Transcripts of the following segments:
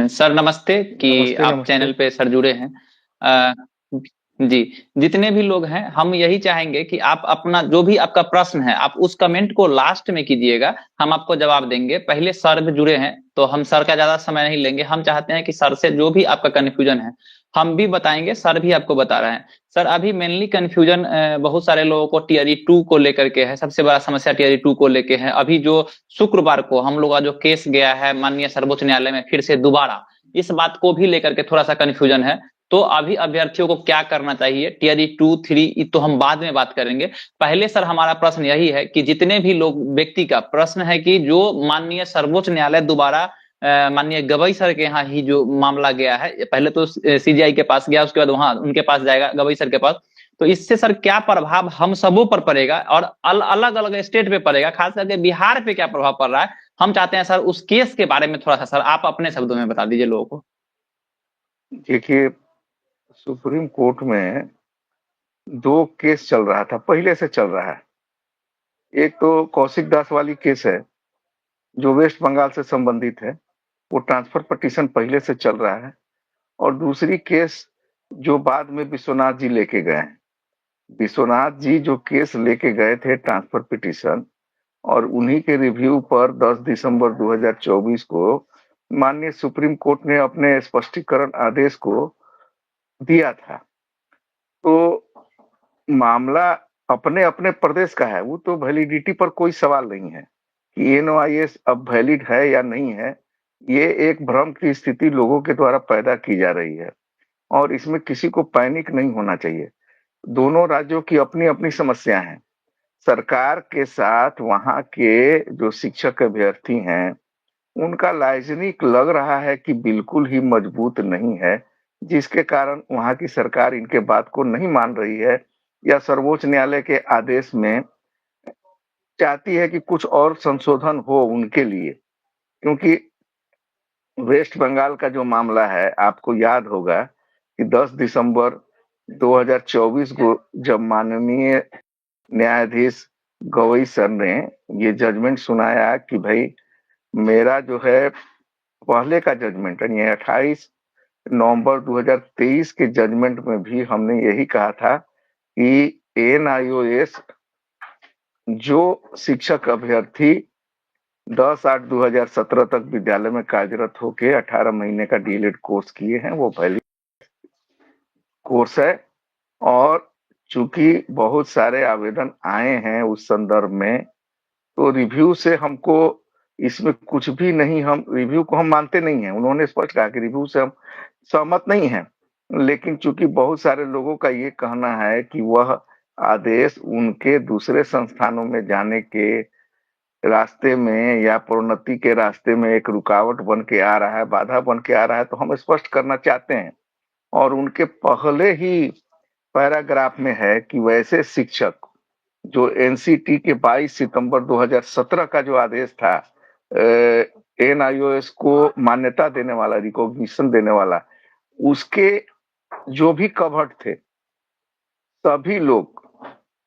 Sir नमस्ते कि नमस्ते, आप नमस्ते। चैनल पे सर जुड़े हैं। अ, जी, जितने भी लोग हैं हम यही चाहेंगे कि आप अपना जो भी आपका प्रश्न है आप उस कमेंट को लास्ट में कीजिएगा, हम आपको जवाब देंगे। पहले सर भी जुड़े हैं तो हम सर का ज़्यादा समय नहीं लेंगे। हम चाहते हैं कि सर से जो भी आपका कन्फ्यूजन है, हम भी बताएँगे, सर भी आपको बता रहे हैं। सर अभी मेनली कन्फ्यूजन बहुत सारे लोगों को टियरी 2 को लेकर के है, सबसे बड़ा समस्या टियरी 2 को लेके है। अभी जो शुक्रवार को हम लोग का जो केस गया है माननीय सर्वोच्च न्यायालय में फिर से दोबारा, इस बात को भी लेकर के थोड़ा-सा कन्फ्यूजन है। तो अभी अभ्यर्थियों को क्या करना चाहिए? टियर 2, 3 तो हम बाद में बात करेंगे। पहले सर हमारा प्रश्न यही है कि जितने भी लोग व्यक्ति का प्रश्न है कि जो माननीय सर्वोच्च न्यायालय दोबारा माननीय गवई सर के यहाँ ही जो मामला गया है, पहले तो सीजीआई के पास गया, उसके बाद वहाँ उनके पास जाएगा गवई सर के पास। तो इससे सर क्या प्रभाव हम सबों पर पड़ेगा और अलग-अलग स्टेट पे पड़ेगा, खास करके बिहार पे क्या प्रभाव पड़ रहा है? हम चाहते हैं सर उस केस के बारे में थोड़ा-सा सर आप अपने शब्दों में बता दीजिए लोगों को। देखिए, सुप्रीम कोर्ट में 2 केस चल रहा था, पहले से चल रहा है। एक तो कौशिक दास वाली केस है, जो वेस्ट बंगाल से संबंधित है, वो ट्रांसफर पिटीशन पहले से चल रहा है। और दूसरी केस जो बाद में विश्वनाथ जी लेके गए हैं। विश्वनाथ जी जो केस लेके गए थे ट्रांसफर पिटीशन, और उन्हीं के रिव्यू पर 10 दिसंबर 2024 को माननीय सुप्रीम कोर्ट ने अपने स्पष्टीकरण आदेश को दिया था। तो मामला अपने-अपने प्रदेश का है, वो तो वैलिडिटी पर कोई सवाल नहीं है कि एनओआईएस अब वैलिड है या नहीं है। ये एक भ्रम की स्थिति लोगों के द्वारा पैदा की जा रही है और इसमें किसी को पैनिक नहीं होना चाहिए। दोनों राज्यों की अपनी-अपनी समस्या है। सरकार के साथ वहाँ के जो शिक्षक अभ्यर्थी हैं, उनका लाइजनिक लग रहा है कि बिल्कुल ही मजबूत नहीं है, जिसके कारण वहाँ की सरकार इनके बात को नहीं मान रही है या सर्वोच्च न्यायालय के आदेश में चाहती है कि कुछ और संशोधन हो उनके लिए। क्योंकि वेस्ट बंगाल का जो मामला है, आपको याद होगा कि 10 दिसंबर 2024 को जब माननीय न्यायाधीश गवई सर ने ये जजमेंट सुनाया कि भाई मेरा जो है पहले का जजमेंट यानी 28 नवंबर 2023 के जजमेंट में भी हमने यही कहा था कि एनआईओएस जो शिक्षक अभ्यर्थी 10/8/2017 तक विद्यालय में कार्यरत होके 18 महीने का डीएलएड कोर्स किए हैं, वो वैलिड कोर्स है। और चूंकि बहुत सारे आवेदन आए हैं उस संदर्भ में, तो रिव्यू से हमको इसमें कुछ भी नहीं, हम रिव्यू को हम मानते नहीं हैं। उन्होंने स्पष्ट कहा कि रिव्यू से हम सहमत नहीं हैं। लेकिन चूंकि बहुत सारे लोगों का ये कहना है कि वह आदेश उनके दूसरे संस्थानों में जाने के रास्ते में या प्रोन्नति के रास्ते में एक रुकावट बन के आ रहा है, बाधा बन के आ रहा है, तो हम स्पष्ट करना चाहते हैं। और उनके पहले ही पैराग्राफ में है कि वैसे शिक्षक जो एनसीटी के 22 सितंबर 2017 का जो आदेश था एनआईओएस को मान्यता देने वाला, रिकॉग्निशन देने वाला, उसके जो भी कवर्ड थे सभी लोग,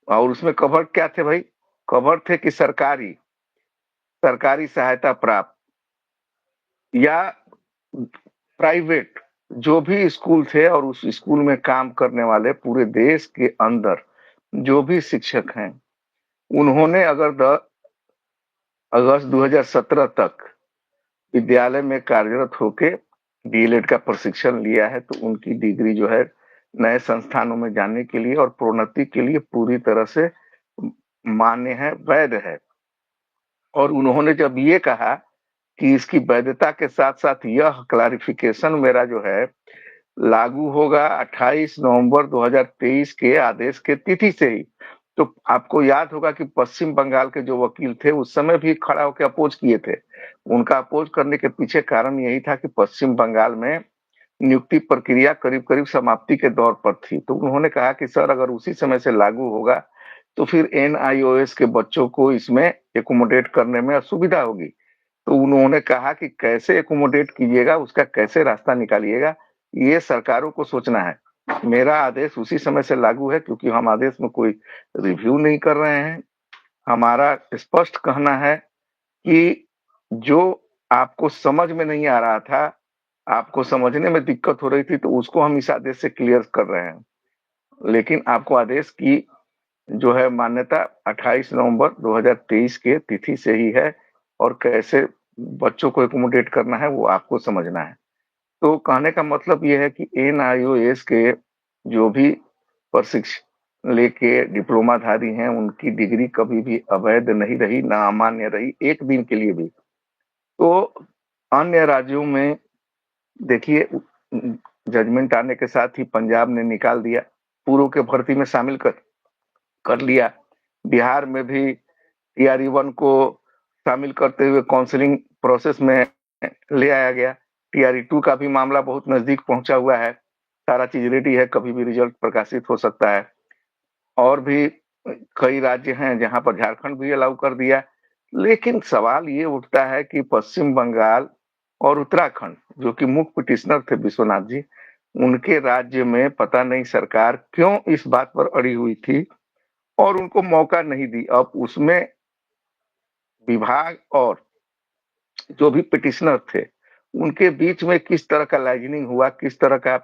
और उसमें कवर्ड क्या थे भाई? कवर्ड थे कि सरकारी सरकारी सहायता प्राप्त या प्राइवेट जो भी स्कूल थे और उस स्कूल में काम करने वाले पूरे देश के अंदर जो भी शिक्षक हैं, उन्होंने अगर अगस्त 2017 तक विद्यालय में कार्यरत होके डीएलएड का प्रशिक्षण लिया है, तो उनकी डिग्री जो है नए संस्थानों में जाने के लिए और प्रोन्नति के लिए पूरी तरह से मान्य है, वैध है। और उन्होंने जब ये कहा कि इसकी वैधता के साथ-साथ यह क्लैरिफिकेशन मेरा जो है लागू होगा 28 नवंबर 2023 के आदेश के तिथि से ही। तो आपको याद होगा कि पश्चिम बंगाल के जो वकील थे उस समय भी खड़ा होकर अपोज किए थे। उनका अपोज करने के पीछे कारण यही था कि पश्चिम बंगाल में नियुक्ति प्रक्रिया करीब-करीब समाप्ति के दौर पर थी। तो उन्होंने कहा कि सर अगर उसी समय से लागू होगा तो फिर एनआईओएस के बच्चों को इसमें एकोमोडेट करने में असुविधा होगी। तो उन्होंने कहा कि कैसे एकोमोडेट कीजिएगा, उसका कैसे रास्ता निकालिएगा, ये सरकारों को सोचना है। मेरा आदेश उसी समय से लागू है क्योंकि हम आदेश में कोई रिव्यू नहीं कर रहे हैं। हमारा स्पष्ट कहना है कि जो आपको समझ में नहीं आ रहा था, आपको समझने में दिक्कत हो रही थी, तो उसको हम इस आदेश से क्लियर कर रहे हैं। लेकिन आपको आदेश की जो है मान्यता 28 नवंबर 2023 के तिथि से ही है, और कैसे बच्चों को एकोमोडेट करना है वो आपको समझना है। तो कहने का मतलब ये है कि एनआईओएस के जो भी प्रशिक्षण लेके डिप्लोमाधारी हैं, उनकी डिग्री कभी भी अवैध नहीं रही, ना अमान्य रही, एक दिन के लिए भी। तो अन्य राज्यों में देखिए, जजमेंट आने के साथ ही पंजाब ने निकाल दिया, पूर्व के भर्ती में शामिल कर लिया। बिहार में भी टीआरई 1 को शामिल करते हुए काउंसलिंग प्रोसेस में ले आया गया। टीआरई 2 का भी मामला बहुत नजदीक पहुंचा हुआ है, सारा चीज रेडी है, कभी भी रिजल्ट प्रकाशित हो सकता है। और भी कई राज्य हैं जहां पर झारखंड भी अलाउ कर दिया। लेकिन सवाल ये उठता है कि पश्चिम बंगाल और उत्तराखंड, जो कि मुख्य पिटिशनर थे विश्वनाथ जी, उनके राज्य में पता नहीं सरकार क्यों इस बात पर अड़ी हुई थी और उनको मौका नहीं दी। अब उसमें विभाग और जो भी पिटिशनर थे, उनके बीच में किस तरह का लाइजनिंग हुआ, किस तरह का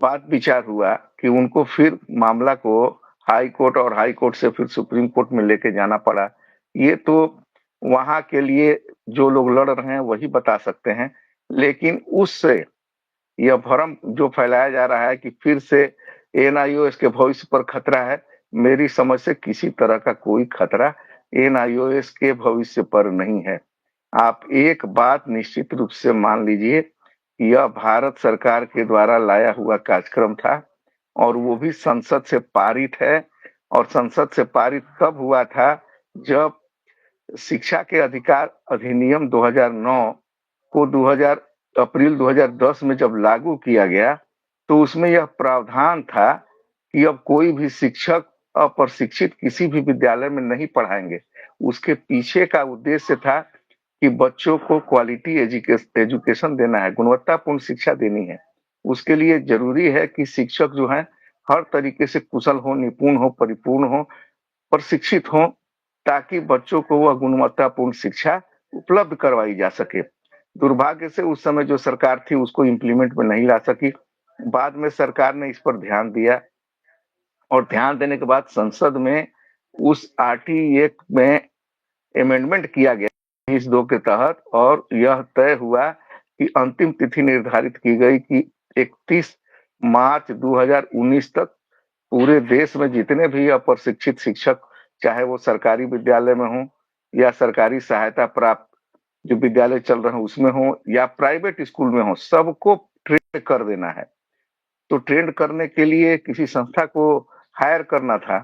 बात विचार हुआ कि उनको फिर मामला को हाई कोर्ट और हाई कोर्ट से फिर सुप्रीम कोर्ट में लेके जाना पड़ा। ये तो वहां के लिए जो लोग लड़ रहे हैं वही बता सकते हैं। लेकिन उससे यह भ्रम जो फैलाया जा रहा है कि फिर से एनआईओएस के भविष्य पर खतरा है, मेरी समझ से किसी तरह का कोई खतरा एनआईओएस के भविष्य पर नहीं है। आप एक बात निश्चित रूप से मान लीजिए, यह भारत सरकार के द्वारा लाया हुआ कार्यक्रम था, और वो भी संसद से पारित है। और संसद से पारित कब हुआ था? जब शिक्षा के अधिकार अधिनियम 2009 को 2000 अप्रैल 2010 में जब लागू किया गया, तो उसमें यह प्रावधान था कि अब कोई भी शिक्षक अप्रशिक्षित किसी भी विद्यालय में नहीं पढ़ाएंगे। उसके पीछे का उद्देश्य था कि बच्चों को क्वालिटी एजुकेशन देना है, गुणवत्तापूर्ण शिक्षा देनी है। उसके लिए जरूरी है कि शिक्षक जो है हर तरीके से कुशल हो, निपुण हो, परिपूर्ण हो, प्रशिक्षित हो, ताकि बच्चों को वह गुणवत्तापूर्ण शिक्षा उपलब्ध करवाई जा सके। दुर्भाग्य से उस समय जो सरकार थी उसको इम्प्लीमेंट में नहीं ला सकी। बाद में सरकार ने इस पर ध्यान दिया, और ध्यान देने के बाद संसद में उस आरटी एक्ट में अमेंडमेंट किया गया इस 2 के तहत, और यह तय हुआ कि अंतिम तिथि निर्धारित की गई कि 31 मार्च 2019 तक पूरे देश में जितने भी अप्रशिक्षित शिक्षक, चाहे वो सरकारी विद्यालय में हो या सरकारी सहायता प्राप्त जो विद्यालय चल रहे हैं उसमें हो या प्राइवेट स्कूल में हो, सबको ट्रेन कर देना है। तो ट्रेंड करने के लिए किसी संस्था को हायर करना था।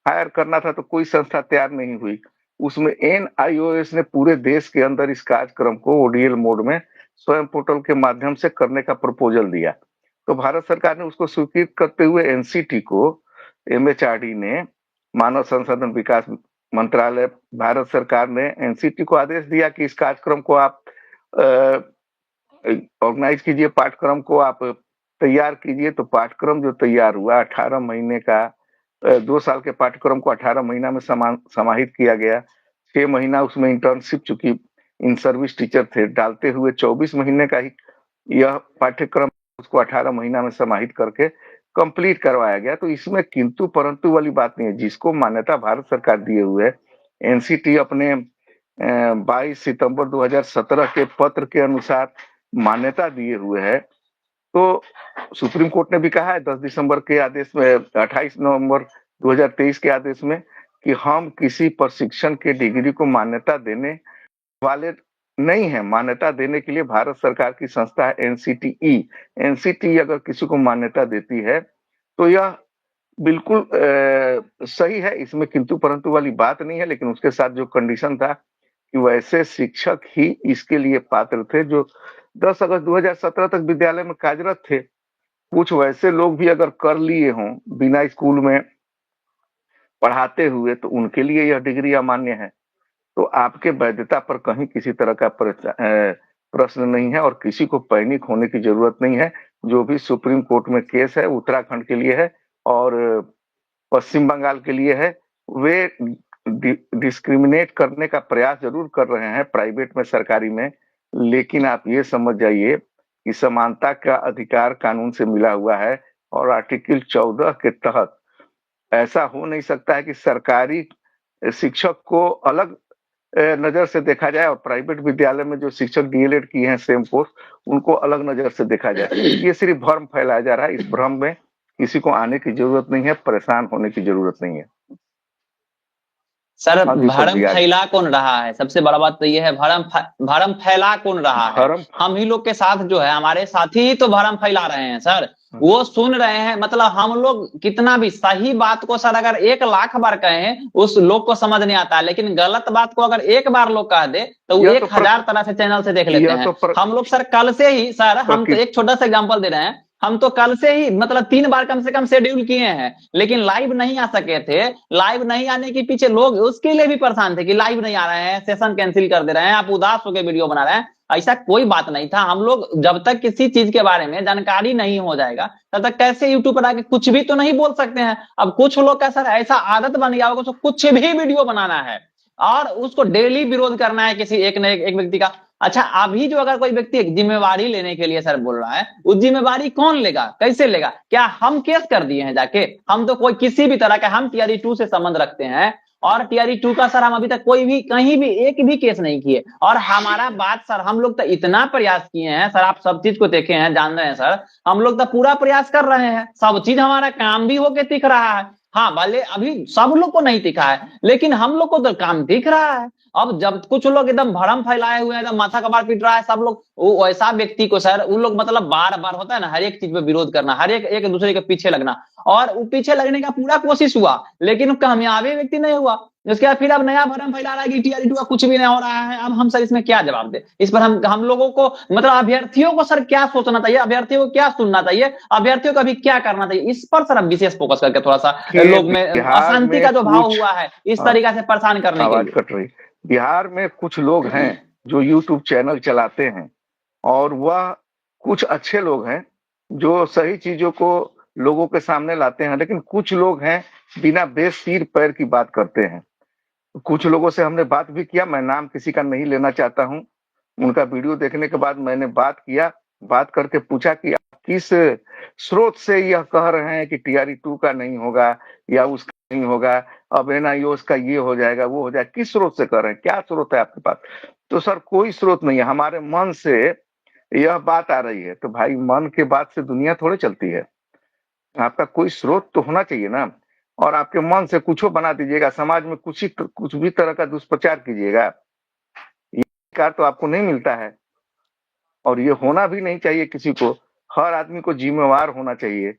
हायर करना था तो कोई संस्था तैयार नहीं हुई। उसमें एनआईओएस ने पूरे देश के अंदर इस कार्यक्रम को ओडीएल मोड में स्वयं पोर्टल के माध्यम से करने का प्रपोजल दिया। तो भारत सरकार ने उसको स्वीकृत करते हुए एनसीटी को, एमएचआरडी ने, मानव संसाधन विकास मंत्रालय, भारत सरकार ने एनसीटी को आदेश दिया कि इस कार्यक्रम को आप ऑर्गेनाइज कीजिए, पाठ्यक्रम को आप तैयार कीजिए। तो पाठ्यक्रम जो तैयार हुआ 18 महीने का, 2 साल के पाठ्यक्रम को 18 महीना में समाहित किया गया। 6 महीना उसमें इंटर्नशिप, चूंकि इन सर्विस टीचर थे, डालते हुए 24 महीने का ही यह पाठ्यक्रम उसको 18 महीना में समाहित करके कंप्लीट करवाया गया। तो इसमें किंतु परंतु वाली बात नहीं है, जिसको मान्यता भारत सरकार दिए हुए है। एनसीटी अपने 22 सितंबर 2017 के पत्र के अनुसार मान्यता दिए हुए है। तो सुप्रीम कोर्ट ने भी कहा है 10 दिसंबर के आदेश में, 28 नवंबर 2023 के आदेश में, कि हम किसी प्रशिक्षण के डिग्री को मान्यता देने वाले नहीं है। मान्यता देने के लिए भारत सरकार की संस्था है एनसीटीई। एनसीटी अगर किसी को मान्यता देती है तो यह बिल्कुल सही है, इसमें किंतु परंतु वाली बात नहीं है। लेकिन उसके साथ जो कंडीशन था कि वैसे शिक्षक ही इसके लिए पात्र थे जो 10 अगस्त 2017 तक विद्यालय में कार्यरत थे। कुछ वैसे लोग भी अगर कर लिए हों बिना स्कूल में पढ़ाते हुए, तो उनके लिए यह डिग्री अमान्य है। तो आपके वैधता पर कहीं किसी तरह का प्रश्न नहीं है, और किसी को पैनिक होने की जरूरत नहीं है। जो भी सुप्रीम कोर्ट में केस है उत्तराखंड के लिए है और पश्चिम बंगाल के लिए है। वे डिस्क्रिमिनेट करने का प्रयास जरूर कर रहे हैं प्राइवेट में, सरकारी में, लेकिन आप ये समझ जाइए कि समानता का अधिकार कानून से मिला हुआ है और आर्टिकल 14 के तहत ऐसा हो नहीं सकता है कि सरकारी शिक्षक को अलग नजर से देखा जाए और प्राइवेट विद्यालय में जो शिक्षक डीएलएड किए हैं सेम पोस्ट, उनको अलग नजर से देखा जाए। ये सिर्फ भ्रम फैलाया जा रहा है। इस भ्रम में किसी को आने की जरूरत नहीं है, परेशान होने की जरूरत नहीं है। सर हाँ जी सर भरम जी, आज फैला कौन रहा है? सबसे बड़ा बात तो ये है, भरम फैला कौन रहा है? भरम हम ही लोग के साथ जो है, हमारे साथी ही तो भरम फैला रहे हैं सर। वो सुन रहे हैं, मतलब हम लोग कितना भी सही बात को सर अगर 1 लाख बार कहें उस लोग को समझ नहीं आता है, लेकिन गलत बात को अगर एक बार लोग कह दे तो वो यह 1000 तरह से चैनल से देख लेते यह हैं। तो हम लोग सर कल से ही सर, हम तो एक छोटा सा एग्जाम्पल दे रहे हैं, हम तो कल से ही मतलब 3 बार कम से कम शेड्यूल किए हैं, लेकिन लाइव नहीं आ सके थे। लाइव नहीं आने के पीछे लोग उसके लिए भी परेशान थे कि लाइव नहीं आ रहे हैं, सेशन कैंसिल कर दे रहे हैं, आप उदास होकर वीडियो बना रहे हैं। ऐसा कोई बात नहीं था। हम लोग जब तक किसी चीज के बारे में जानकारी नहीं हो जाएगा तब तक कैसे यूट्यूब पर आके कुछ भी तो नहीं बोल सकते हैं। अब कुछ लोग का सर ऐसा आदत बन गया होगा, उसको कुछ भी वीडियो बनाना है और उसको डेली विरोध करना है किसी एक न एक व्यक्ति का। अच्छा, अभी जो अगर कोई व्यक्ति जिम्मेवारी लेने के लिए सर बोल रहा है, उस जिम्मेवारी कौन लेगा, कैसे लेगा? क्या हम केस कर दिए हैं जाके? हम तो कोई किसी भी तरह का, हम टीआरई 2 से संबंध रखते हैं और टीआरई 2 का सर हम अभी तक कोई भी कहीं भी एक भी केस नहीं किए। और हमारा बात सर, हम लोग तो इतना प्रयास किए हैं सर, आप सब चीज को देखे हैं, जान रहे हैं सर, हम लोग तो पूरा प्रयास कर रहे हैं, सब चीज हमारा काम भी होके दिख रहा है। हाँ, भले अभी सब लोग को नहीं दिखा है, लेकिन हम लोग को तो काम दिख रहा है। अब जब कुछ लोग एकदम भरम फैलाए हुए हैं, एकदम माथा कबार पीट रहा है सब लोग, वो ऐसा व्यक्ति को सर, उन लोग मतलब बार बार होता है ना, हर एक चीज पे विरोध करना, हर एक दूसरे के पीछे लगना, और वो पीछे लगने का पूरा कोशिश हुआ लेकिन कामयाबी व्यक्ति नहीं हुआ। उसके बाद फिर अब नया भरम फैला रहा है कि टीआरई 2 का कुछ भी नहीं हो रहा है। अब हम सर इसमें क्या जवाब दें? इस पर हम लोगों को, मतलब अभ्यर्थियों को सर क्या सोचना चाहिए, अभ्यर्थियों को क्या सुनना चाहिए, अभ्यर्थियों को अभी क्या करना चाहिए, इस पर सर अब विशेष फोकस करके थोड़ा सा लोग में बिहार अशांति में का जो भाव कुछ हुआ है इस तरीका से परेशान करने के आवाज लिए। कट रही। बिहार में कुछ लोग हैं जो यूट्यूब चैनल चलाते हैं और वह कुछ अच्छे लोग हैं जो सही चीजों को लोगों के सामने लाते हैं, लेकिन कुछ लोग हैं बिना बेस सिर पैर की बात करते हैं। कुछ लोगों से हमने बात भी किया, मैं नाम किसी का नहीं लेना चाहता हूं। उनका वीडियो देखने के बाद मैंने बात किया, बात करके पूछा कि आप किस स्रोत से यह कह रहे हैं कि टीआरई 2 का नहीं होगा या उसका नहीं होगा, अब एनआईओएस का ये हो जाएगा वो हो जाएगा, किस स्रोत से कह रहे हैं, क्या स्रोत है आपके पास? तो सर कोई स्रोत नहीं है, हमारे मन से यह बात आ रही है। तो भाई मन के बात से दुनिया थोड़ी चलती है, आपका कोई स्रोत तो होना चाहिए ना। और आपके मन से कुछ बना दीजिएगा, समाज में कुछ भी तरह का दुष्प्रचार कीजिएगा, ये अधिकार तो आपको नहीं मिलता है और ये होना भी नहीं चाहिए किसी को। हर आदमी को जिम्मेवार होना चाहिए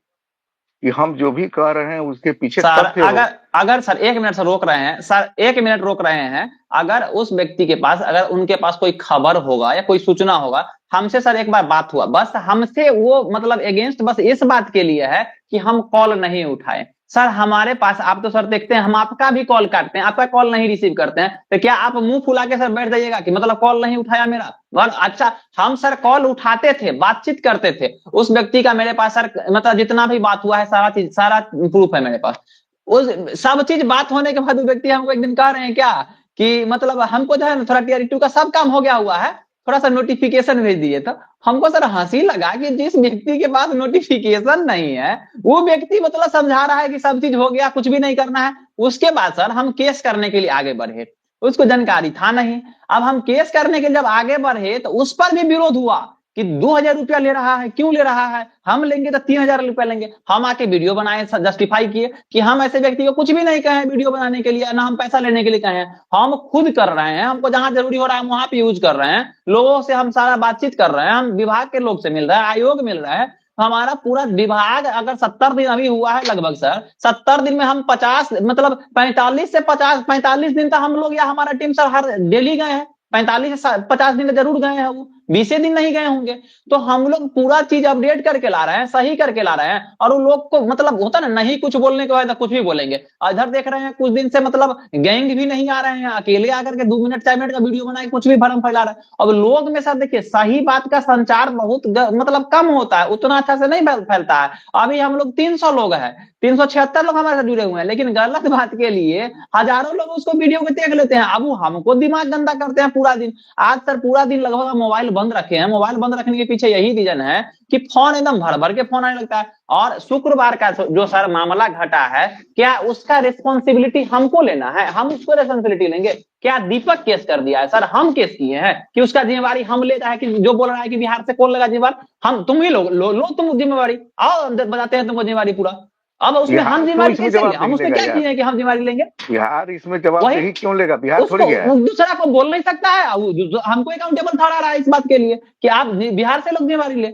कि हम जो भी कह रहे हैं उसके पीछे सर तथ्य हो। अगर सर 1 मिनट से रोक रहे हैं सर, 1 मिनट रोक रहे हैं, अगर उस व्यक्ति के पास, अगर उनके पास कोई खबर होगा या कोई सूचना होगा, हमसे सर एक बार बात हुआ, बस हमसे वो मतलब अगेंस्ट बस इस बात के लिए है कि हम कॉल नहीं उठाए। सर हमारे पास, आप तो सर देखते हैं हम आपका भी कॉल करते हैं, आपका कॉल नहीं रिसीव करते हैं, तो क्या आप मुंह फुला के सर बैठ जाइएगा कि मतलब कॉल नहीं उठाया मेरा? और अच्छा, हम सर कॉल उठाते थे, बातचीत करते थे उस व्यक्ति का, मेरे पास सर मतलब जितना भी बात हुआ है सारा चीज, सारा प्रूफ है मेरे पास। उस सब चीज बात होने के बाद वो व्यक्ति हमको एक दिन कह रहे हैं क्या कि मतलब हमको जो है ना थोड़ा टीआरई 2 का सब काम हो गया हुआ है, थोड़ा सा नोटिफिकेशन भेज दिए। तो हमको सर हंसी लगा कि जिस व्यक्ति के पास नोटिफिकेशन नहीं है वो व्यक्ति मतलब समझा रहा है कि सब चीज हो गया, कुछ भी नहीं करना है। उसके बाद सर हम केस करने के लिए आगे बढ़े, उसको जानकारी था नहीं। अब हम केस करने के लिए जब आगे बढ़े तो उस पर भी विरोध हुआ कि 2000 रुपया ले रहा है, क्यों ले रहा है, हम लेंगे तो 3000 रुपया लेंगे। हम आके वीडियो बनाए, जस्टिफाई किए कि हम ऐसे व्यक्ति को कुछ भी नहीं कहे वीडियो बनाने के लिए, ना हम पैसा लेने के लिए कहे हैं, हम खुद कर रहे हैं, हमको जहां जरूरी हो रहा है हम वहां पे यूज कर रहे हैं, लोगों से हम सारा बातचीत कर रहे हैं, हम विभाग के लोग से मिल रहे हैं, आयोग मिल रहा है, हमारा पूरा विभाग। अगर 70 दिन अभी हुआ है लगभग सर, 70 दिन में हम 50 मतलब 45 से 50 45 दिन तक हम लोग या हमारा टीम सर हर डेली गए हैं, 45 से 50 दिन जरूर गए हैं वो। 20 दिन नहीं गए होंगे। तो हम लोग पूरा चीज अपडेट करके ला रहे हैं, सही करके ला रहे हैं, और उन लोग को मतलब होता ना, नहीं कुछ बोलने के बाद कुछ भी बोलेंगे। और इधर देख रहे हैं कुछ दिन से मतलब गैंग भी नहीं आ रहे हैं, अकेले आकर के 2 मिनट 4 मिनट का वीडियो बना के कुछ भी भरम फैला रहे हैं। अब लोग में सर देखिए, सही बात का संचार बहुत मतलब कम होता है, उतना अच्छा से नहीं फैलता है। अभी हम लोग 300 लोग हैं, 376 लोग हमारे साथ जुड़े हुए हैं, लेकिन गलत बात के लिए हजारों लोग उसको वीडियो को देख लेते हैं। अब वो हमको दिमाग गंदा करते हैं पूरा दिन। आज सर पूरा दिन लगभग मोबाइल बंद रखे हैं। मोबाइल बंद रखने के पीछे यही रीजन है कि फोन एकदम भर भर के फोन आने लगता है। और शुक्रवार का जो सर मामला घटा है, क्या उसका रिस्पॉन्सिबिलिटी हमको लेना है? हम उसको रिस्पॉन्सिबिलिटी लेंगे? क्या दीपक केस कर दिया है सर? हम केस किए हैं कि उसका जिम्मेवारी हम ले रहा है, कि जो बोल रहा है कि बिहार से कौन लगा जिम्मेवार? हम, तुम ही लोग लो तुम जिम्मेवारी, आओ बताते हैं तुमको जिम्मेवारी पूरा। अब उसमें हम बिहार क्यों जिम्मेवारी इसमें कैसे लें? हम जवाबदेही उसमें लेगा क्या यार? किए हैं कि हम जिम्मेवारी लेंगे? बिहार इसमें वही जवाबदेही क्यों लेगा? बिहार थोड़ी उसको गया है। दूसरा को बोल नहीं सकता है, हमको अकाउंटेबल ठहरा रहा है इस बात के लिए कि आप बिहार से लोग जिम्मेवारी ले।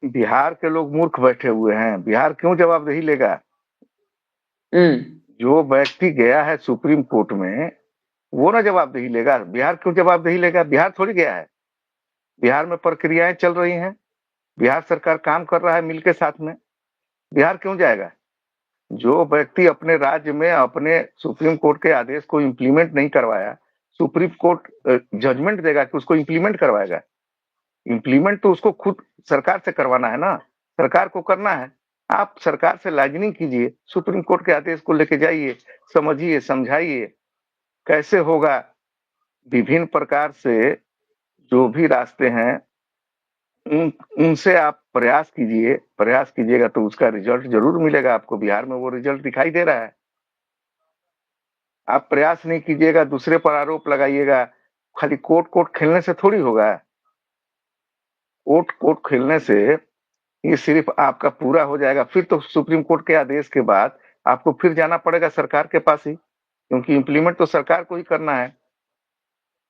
बिहार के लोग मूर्ख बैठे हुए हैं, बिहार क्यों जवाबदेही लेगा? जो व्यक्ति गया है सुप्रीम कोर्ट में वो ना जवाबदेही लेगा। बिहार क्यों जवाबदेही लेगा? बिहार थोड़ी गया है। बिहार में प्रक्रियाएं चल रही हैं, बिहार सरकार काम कर रहा है मिलके साथ में। बिहार क्यों जाएगा? जो व्यक्ति अपने राज्य में अपने सुप्रीम कोर्ट के आदेश को इम्प्लीमेंट नहीं करवाया, सुप्रीम कोर्ट जजमेंट देगा कि उसको इम्प्लीमेंट करवाएगा। इम्प्लीमेंट तो उसको खुद सरकार से करवाना है ना, सरकार को करना है। आप सरकार से लाइजनिंग कीजिए, सुप्रीम कोर्ट के आदेश को लेके जाइए, समझिए, समझाइए कैसे होगा। विभिन्न प्रकार से जो भी रास्ते हैं उनसे आप प्रयास कीजिए, प्रयास कीजिएगा तो उसका रिजल्ट जरूर मिलेगा आपको। बिहार में वो रिजल्ट दिखाई दे रहा है। आप प्रयास नहीं कीजिएगा, दूसरे पर आरोप लगाइएगा, खाली कोर्ट कोर्ट खेलने से थोड़ी होगा। कोर्ट कोर्ट खेलने से ये सिर्फ आपका पूरा हो जाएगा, फिर तो सुप्रीम कोर्ट के आदेश के बाद आपको फिर जाना पड़ेगा सरकार के पास ही, क्योंकि इम्प्लीमेंट तो सरकार को ही करना है।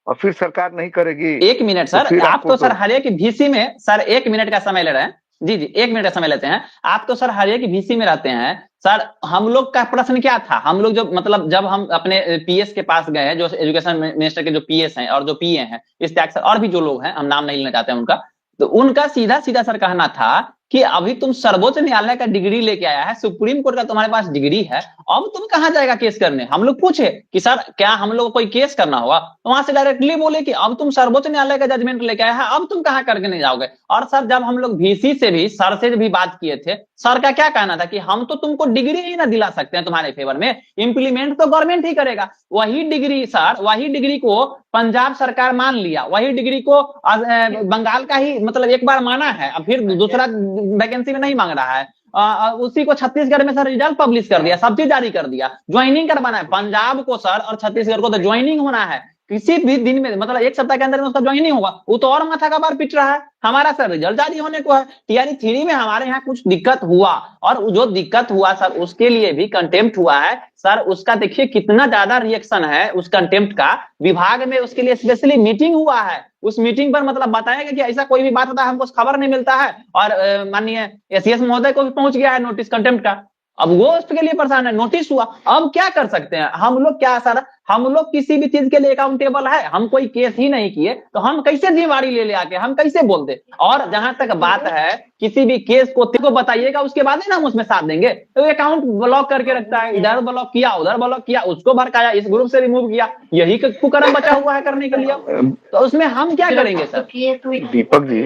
और फिर सरकार नहीं करेगी 1 मिनट तो सर, फिर आप आपको तो तो सर हर एक VC में सर 1 मिनट का समय ले रहे हैं। जी जी, 1 मिनट का समय लेते हैं। आप तो सर हर एक VC में रहते हैं सर। हम लोग का प्रश्न क्या था? हम लोग जो मतलब जब हम अपने PS के पास गए हैं, जो एजुकेशन मिनिस्टर के जो PS हैं और जो PA हैं, इस त्याग सर और भी जो लोग हैं, हम नाम नहीं लेना चाहते हैं उनका, तो उनका सीधा सीधा सर कहना था कि अभी तुम सर्वोच्च न्यायालय का डिग्री लेके आया है, सुप्रीम कोर्ट का तुम्हारे पास डिग्री है, अब तुम कहां जाएगा केस करने? हम लोग पूछे कि सर क्या हम लोग को कोई केस करना होगा, तो वहां से डायरेक्टली बोले कि अब तुम सर्वोच्च न्यायालय का जजमेंट लेके आया है, अब तुम कहां करके नहीं जाओगे। और सर जब हम लोग VC से भी, सर से भी बात किए थे, सर का क्या कहना था कि हम तो तुमको डिग्री ही ना दिला सकते हैं तुम्हारे फेवर में, इंप्लीमेंट तो गवर्नमेंट ही करेगा। वही डिग्री सर, वही डिग्री को पंजाब सरकार मान लिया, वही डिग्री को बंगाल का ही मतलब एक बार माना है, अब फिर दूसरा वैकेंसी में नहीं मांग रहा है। उसी को छत्तीसगढ़ में सर रिजल्ट पब्लिश कर दिया, सब चीज जारी कर दिया, ज्वाइनिंग करवाना है पंजाब को सर, और छत्तीसगढ़ को तो ज्वाइनिंग होना है किसी भी दिन में, मतलब 1 सप्ताह के अंदर में उसका ज्वाइनिंग होगा। वो तो और माथा का बार पिट रहा है। हमारा सर रिजल्ट जारी होने को है। TRE 3 में हमारे यहाँ कुछ दिक्कत हुआ, और जो दिक्कत हुआ सर उसके लिए भी कंटेम्प्ट हुआ है सर। उसका देखिए कितना ज्यादा रिएक्शन है उस कंटेम्प्ट का। विभाग में उसके लिए स्पेशली मीटिंग हुआ है, उस मीटिंग पर मतलब बताया गया कि ऐसा कोई भी बात होता है हमको खबर नहीं मिलता है, और माननीय SES महोदय को भी पहुंच गया है नोटिस कंटेम्प्ट का। अब वो उसके लिए परेशान है, नोटिस हुआ, अब क्या कर सकते हैं हम लोग? क्या सर, हम लोग किसी भी चीज के लिए अकाउंटेबल है? हम कोई केस ही नहीं किए तो हम कैसे जिम्मेवारी ले आके हम कैसे बोल दे? और जहां तक बात है किसी भी केस को बताइएगा, उसके बाद ही ना हम उसमें साथ देंगे। तो अकाउंट ब्लॉक करके रखता है, इधर ब्लॉक किया, उधर ब्लॉक किया, उसको भड़काया, इस ग्रुप से रिमूव किया, यही कुकर्म बचा हुआ है करने के लिए। तो उसमें हम क्या करेंगे सर? दीपक जी,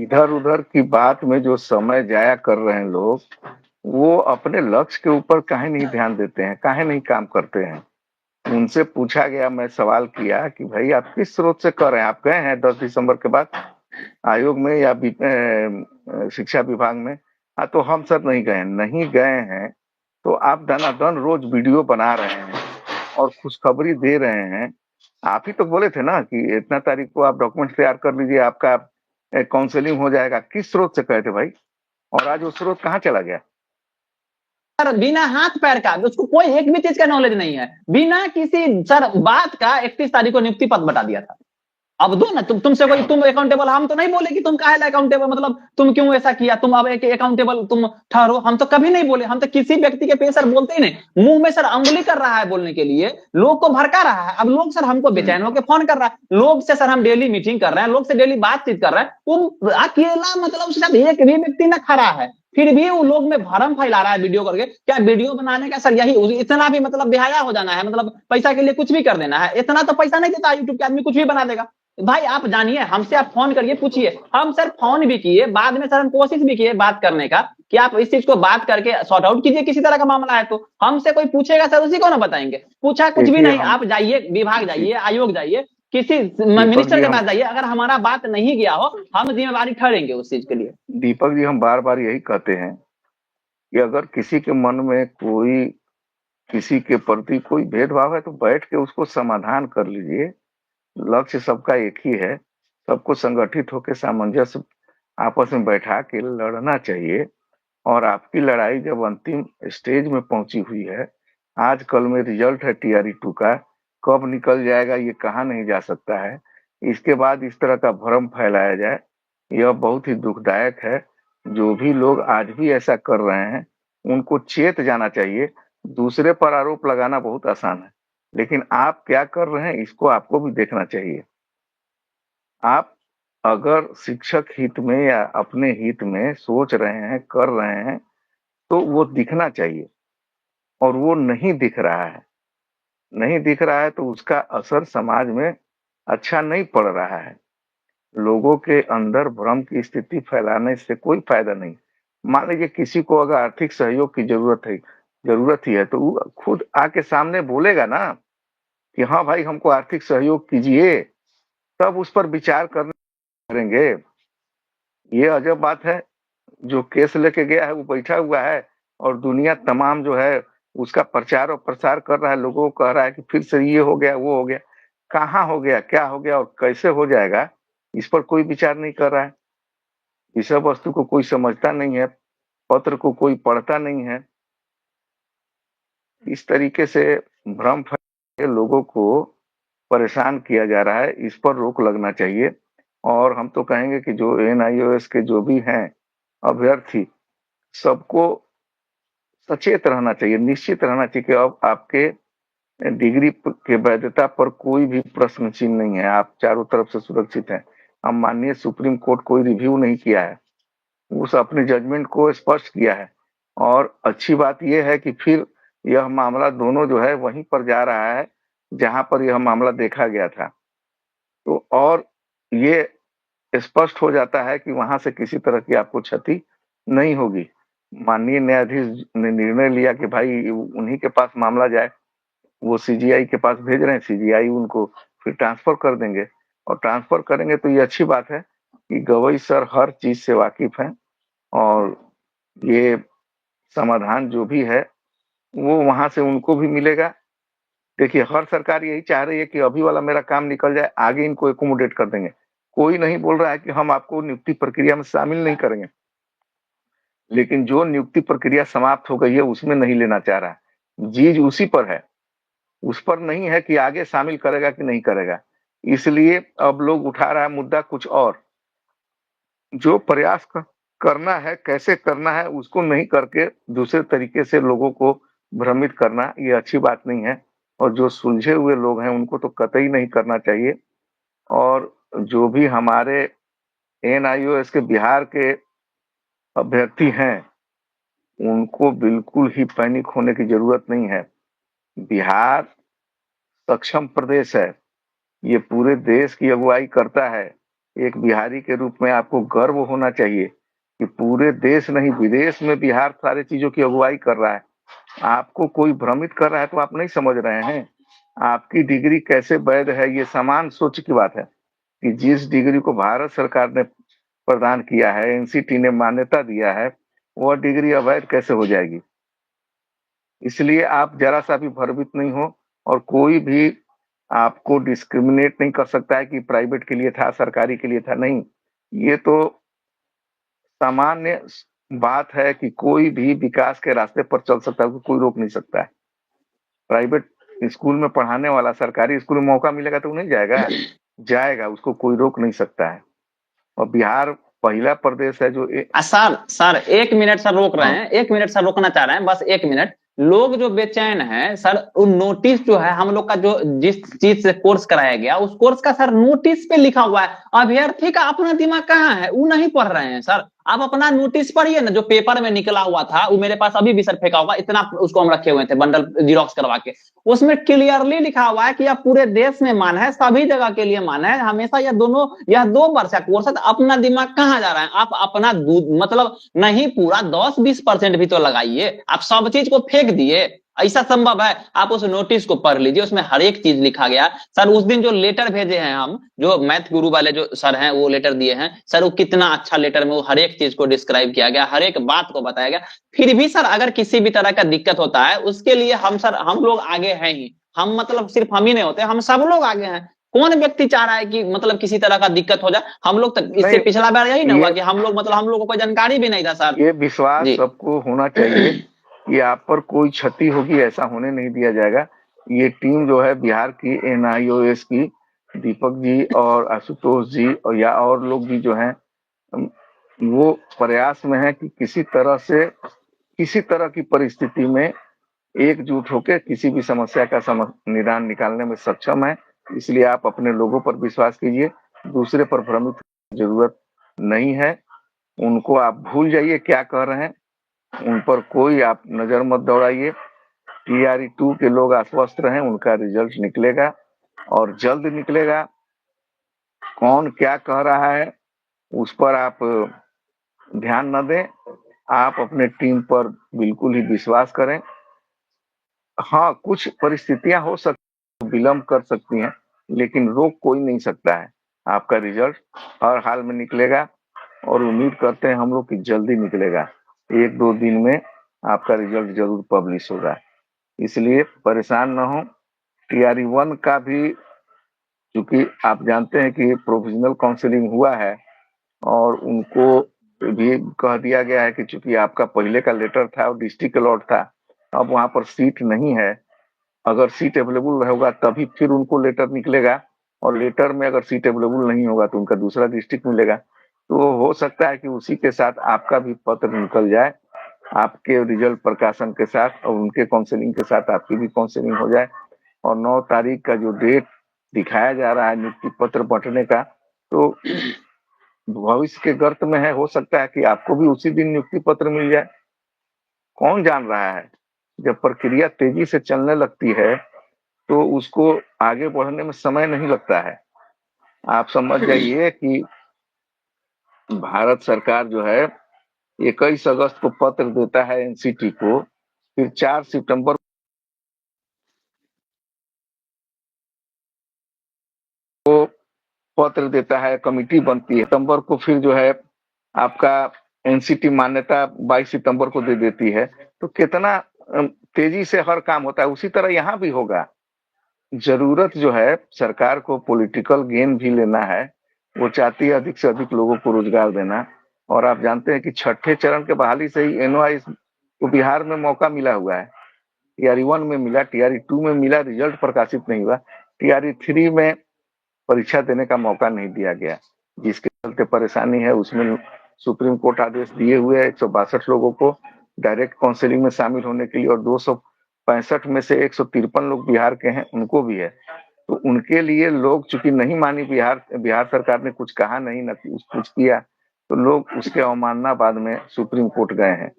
इधर उधर की बात में जो समय जाया कर रहे हैं लोग, वो अपने लक्ष्य के ऊपर काहे नहीं ध्यान देते हैं, काहे नहीं काम करते हैं? उनसे पूछा गया, मैं सवाल किया कि भाई आप किस स्रोत से कर रहे हैं? आप गए हैं 10 दिसंबर के बाद आयोग में या शिक्षा विभाग में? तो हम सर नहीं गए। नहीं गए हैं तो आप दनादन रोज वीडियो बना रहे हैं और खुशखबरी दे रहे हैं। आप ही तो बोले थे ना कि इतना तारीख को आप डॉक्यूमेंट तैयार कर लीजिए, आपका काउंसलिंग हो जाएगा। किस स्रोत से कहे थे भाई? और आज वो स्रोत कहाँ चला गया? सर बिना हाथ पैर का, उसको कोई एक भी चीज का नॉलेज नहीं है, बिना किसी सर बात का 31 तारीख को नियुक्ति पत्र बता दिया था। अब दो ना, तुमसे कोई, तुम अकाउंटेबल, हम तो नहीं बोले कि तुम काहे अकाउंटेबल, मतलब तुम क्यों ऐसा किया, तुम अब एक अकाउंटेबल तुम ठहरो, हम तो कभी नहीं बोले, हम तो किसी व्यक्ति के पे सर बोलते ही नहीं, मुंह में सर अंगुली कर रहा है बोलने के लिए, लोग को भड़का रहा है। अब लोग सर हमको बेचैन होकर फोन कर रहा है, लोग से सर हम डेली मीटिंग कर रहे हैं, लोग से डेली बातचीत कर रहे हैं, वो अकेला मतलब उसके साथ एक भी व्यक्ति न खड़ा है, फिर भी वो लोग में भरम फैला रहा है वीडियो करके। क्या वीडियो बनाने का सर यही, इतना भी मतलब बेहया हो जाना है, मतलब पैसा के लिए कुछ भी कर देना है, इतना तो पैसा नहीं देता यूट्यूब के आदमी, कुछ भी बना देगा। भाई आप जानिए, हमसे आप फोन करिए, पूछिए, हम सर फोन भी किए, बाद में सर हम कोशिश भी किए बात करने का, कि आप इस चीज को बात करके सॉर्ट आउट कीजिए, किसी तरह का मामला है तो हमसे कोई पूछेगा सर, उसी को ना बताएंगे, पूछा कुछ भी देखिए नहीं, हम आप जाइए विभाग जी जाइए, आयोग जाइए, किसी दीपक मिनिस्टर जी के हम पास जाइए, अगर हमारा बात नहीं गया हो, हम जिम्मेवारी ठहरेंगे उस चीज के लिए। दीपक जी हम बार बार यही कहते हैं कि अगर किसी के मन में कोई किसी के प्रति कोई भेदभाव है तो बैठ के उसको समाधान कर लीजिए। लक्ष्य सबका एक ही है, सबको संगठित होकर सामंजस्य आपस में बैठा के लड़ना चाहिए। और आपकी लड़ाई जब अंतिम स्टेज में पहुंची हुई है, आज कल में रिजल्ट है TRE 2 का, कब निकल जाएगा ये कहा नहीं जा सकता है। इसके बाद इस तरह का भ्रम फैलाया जाए, यह बहुत ही दुखदायक है। जो भी लोग आज भी ऐसा कर रहे हैं उनको चेत जाना चाहिए। दूसरे पर आरोप लगाना बहुत आसान है, लेकिन आप क्या कर रहे हैं इसको आपको भी देखना चाहिए। आप अगर शिक्षक हित में या अपने हित में सोच रहे हैं, कर रहे हैं, तो वो दिखना चाहिए, और वो नहीं दिख रहा है। नहीं दिख रहा है तो उसका असर समाज में अच्छा नहीं पड़ रहा है। लोगों के अंदर भ्रम की स्थिति फैलाने से कोई फायदा नहीं। मान लीजिए किसी को अगर आर्थिक सहयोग की जरूरत ही है तो वो खुद आके सामने बोलेगा ना कि हाँ भाई हमको आर्थिक सहयोग कीजिए, तब उस पर विचार करेंगे। ये अजब बात है, जो केस लेके गया है वो बैठा हुआ है और दुनिया तमाम जो है उसका प्रचार और प्रसार कर रहा है, लोगों को कह रहा है कि फिर से ये हो गया वो हो गया। कहाँ हो गया, क्या हो गया और कैसे हो जाएगा, इस पर कोई विचार नहीं कर रहा है। इस सब वस्तु को कोई समझता नहीं है, पत्र को कोई पढ़ता नहीं है। इस तरीके से भ्रम फैला के लोगों को परेशान किया जा रहा है, इस पर रोक लगना चाहिए। और हम तो कहेंगे कि जो NIOS के जो भी हैं अभ्यर्थी, सबको सचेत रहना चाहिए, निश्चित रहना चाहिए कि अब आपके डिग्री के वैधता पर कोई भी प्रश्न चिन्ह नहीं है, आप चारों तरफ से सुरक्षित हैं। अब माननीय सुप्रीम कोर्ट कोई रिव्यू नहीं किया है, उस अपने जजमेंट को स्पष्ट किया है। और अच्छी बात यह है कि फिर यह मामला दोनों जो है वहीं पर जा रहा है जहां पर यह मामला देखा गया था। तो और ये स्पष्ट हो जाता है कि वहां से किसी तरह की आपको क्षति नहीं होगी। माननीय न्यायाधीश ने निर्णय लिया कि भाई उन्हीं के पास मामला जाए, वो CGI के पास भेज रहे हैं, CGI उनको फिर ट्रांसफर कर देंगे। और ट्रांसफर करेंगे तो ये अच्छी बात है कि गवई सर हर चीज से वाकिफ हैं, और ये समाधान जो भी है वो वहां से उनको भी मिलेगा। देखिए हर सरकार यही चाह रही है कि अभी वाला मेरा काम निकल जाए, आगे इनको एकोमोडेट कर देंगे। कोई नहीं बोल रहा है कि हम आपको नियुक्ति प्रक्रिया में शामिल नहीं करेंगे, लेकिन जो नियुक्ति प्रक्रिया समाप्त हो गई है उसमें नहीं लेना चाह रहा है। जीज उसी पर है, उस पर नहीं है कि आगे शामिल करेगा कि नहीं करेगा। इसलिए अब लोग उठा रहा है मुद्दा कुछ और, जो प्रयास करना है, कैसे करना है उसको नहीं करके दूसरे तरीके से लोगों को भ्रमित करना, ये अच्छी बात नहीं है। और जो सुलझे हुए लोग हैं उनको तो कतई नहीं करना चाहिए। और जो भी हमारे NIOS के बिहार के अभ्यर्थी हैं उनको बिल्कुल ही पैनिक होने की जरूरत नहीं है। बिहार सक्षम प्रदेश है, ये पूरे देश की अगुवाई करता है। एक बिहारी के रूप में आपको गर्व होना चाहिए कि पूरे देश नहीं विदेश में बिहार सारी चीजों की अगुवाई कर रहा है। आपको कोई भ्रमित कर रहा है तो आप नहीं समझ रहे हैं। आपकी डिग्री कैसे वैध है, ये समान सोच की बात है कि जिस डिग्री को भारत सरकार ने प्रदान किया है, NCT ने मान्यता दिया है, वह डिग्री अवैध कैसे हो जाएगी। इसलिए आप जरा सा भी भ्रमित नहीं हो, और कोई भी आपको डिस्क्रिमिनेट नहीं कर सकता है कि प्राइवेट के लिए था सरकारी के लिए था, नहीं। ये तो सामान्य बात है कि कोई भी विकास के रास्ते पर चल सकता है, कोई रोक नहीं सकता है। प्राइवेट स्कूल में पढ़ाने वाला सरकारी स्कूल में मौका मिलेगा तो नहीं जाएगा। जाएगा, उसको कोई रोक नहीं सकता है। और बिहार पहला प्रदेश है जो सर सर 1 मिनट सर रोक रहे हाँ हैं, 1 मिनट सर रोकना चाह रहे हैं, बस 1 मिनट। लोग जो बेचैन हैं सर, वो नोटिस जो है हम लोग का, जो जिस चीज से कोर्स कराया गया उस कोर्स का सर नोटिस पे लिखा हुआ है। अभ्यर्थी का अपना दिमाग कहाँ है, वो नहीं पढ़ रहे हैं सर। आप अपना नोटिस पढ़िए ना, जो पेपर में निकला हुआ था, वो मेरे पास अभी भी सर फेंका होगा, इतना उसको हम रखे हुए थे बंडल जीरोक्स करवा के। उसमें क्लियरली लिखा हुआ है कि यह पूरे देश में मान्य है, सभी जगह के लिए मान्य है, हमेशा यह दोनों, यह 2 वर्ष का कोर्स है। तो अपना दिमाग कहाँ जा रहा है आप? अपना मतलब नहीं, पूरा 10-20% भी तो लगाइए। आप सब चीज को फेंक दिए, ऐसा संभव है? आप उस नोटिस को पढ़ लीजिए, उसमें हर एक चीज लिखा गया सर। उस दिन जो लेटर भेजे हैं हम, जो मैथ गुरु वाले जो सर हैं वो लेटर दिए हैं सर, वो कितना अच्छा लेटर में वो हर एक चीज को डिस्क्राइब किया गया, हर एक बात को बताया गया। फिर भी सर अगर किसी भी तरह का दिक्कत होता है, उसके लिए हम सर, हम लोग आगे हैं ही। हम मतलब सिर्फ हम ही नहीं होते, हम सब लोग आगे हैं। कौन व्यक्ति चाह रहा है कि मतलब किसी तरह का दिक्कत हो जाए? हम लोग तक इससे नहीं, पिछला बार यही ना हुआ ये कि हम लोग, मतलब हम लोगों को कोई जानकारी भी नहीं था सर। ये विश्वास जी। सबको होना चाहिए कि आप पर कोई क्षति होगी, ऐसा होने नहीं दिया जाएगा। ये टीम जो है बिहार की एनआईओएस की, दीपक जी और आशुतोष जी और या और लोग भी जो हैं, वो प्रयास में है कि किसी तरह से, किसी तरह की परिस्थिति में एकजुट होकर किसी भी समस्या का निदान निकालने में सक्षम है। इसलिए आप अपने लोगों पर विश्वास कीजिए, दूसरे पर भ्रमित की जरूरत नहीं है। उनको आप भूल जाइए क्या कह रहे हैं, उन पर कोई आप नजर मत दौड़ाइए। TRE 2 के लोग आश्वस्त रहें, उनका रिजल्ट निकलेगा और जल्द निकलेगा। कौन क्या कह रहा है उस पर आप ध्यान न दें, आप अपने टीम पर बिल्कुल ही विश्वास करें। हाँ, कुछ परिस्थितियां हो सकती, विलंब कर सकती हैं, लेकिन रोक कोई नहीं सकता है। आपका रिजल्ट हर हाल में निकलेगा और उम्मीद करते हैं हम लोग कि जल्दी निकलेगा। 1-2 दिन में आपका रिजल्ट जरूर पब्लिश होगा, इसलिए परेशान न हो। TRE 1 का भी, चूंकि आप जानते हैं कि प्रोविजनल काउंसलिंग हुआ है और उनको भी कह दिया गया है कि चूंकि आपका पहले का लेटर था और डिस्ट्रिक्ट अलॉट था, अब वहां पर सीट नहीं है। अगर सीट अवेलेबल होगा तभी फिर उनको लेटर निकलेगा, और लेटर में अगर सीट अवेलेबल नहीं होगा तो उनका दूसरा डिस्ट्रिक्ट मिलेगा। तो हो सकता है कि उसी के साथ आपका भी पत्र निकल जाए, आपके रिजल्ट प्रकाशन के साथ, और उनके काउंसलिंग के साथ आपकी भी काउंसलिंग हो जाए। और 9 तारीख का जो डेट दिखाया जा रहा है नियुक्ति पत्र बांटने का, तो भविष्य के गर्त में है, हो सकता है कि आपको भी उसी दिन नियुक्ति पत्र मिल जाए। कौन जान रहा है? जब प्रक्रिया तेजी से चलने लगती है तो उसको आगे बढ़ने में समय नहीं लगता है। आप समझ जाइए कि भारत सरकार जो है 21 अगस्त को पत्र देता है एनसीटी को, फिर 4 सितंबर को पत्र देता है, कमिटी बनती है, सितंबर को फिर जो है आपका एनसीटी मान्यता 22 सितंबर को दे देती है। तो कितना तेजी से हर काम होता है, उसी तरह यहाँ भी होगा। जरूरत जो है सरकार को पॉलिटिकल गेन भी लेना है, वो चाहती है अधिक से अधिक लोगों को रोजगार देना। और आप जानते हैं कि छठे चरण के बहाली से ही एनओआई को बिहार में मौका मिला हुआ है। TRE 1 में मिला, TRE 2 में मिला, रिजल्ट प्रकाशित नहीं हुआ। TRE 3 में परीक्षा देने का मौका नहीं दिया गया, जिसके चलते परेशानी है। उसमें सुप्रीम कोर्ट आदेश दिए हुए है 162 लोगों को डायरेक्ट काउंसलिंग में शामिल होने के लिए, और 265 में से 153 लोग बिहार के हैं, उनको भी है। तो उनके लिए लोग चूंकि नहीं मानी, बिहार सरकार ने कुछ कहा नहीं, न कुछ किया, तो लोग उसके अवमानना बाद में सुप्रीम कोर्ट गए हैं।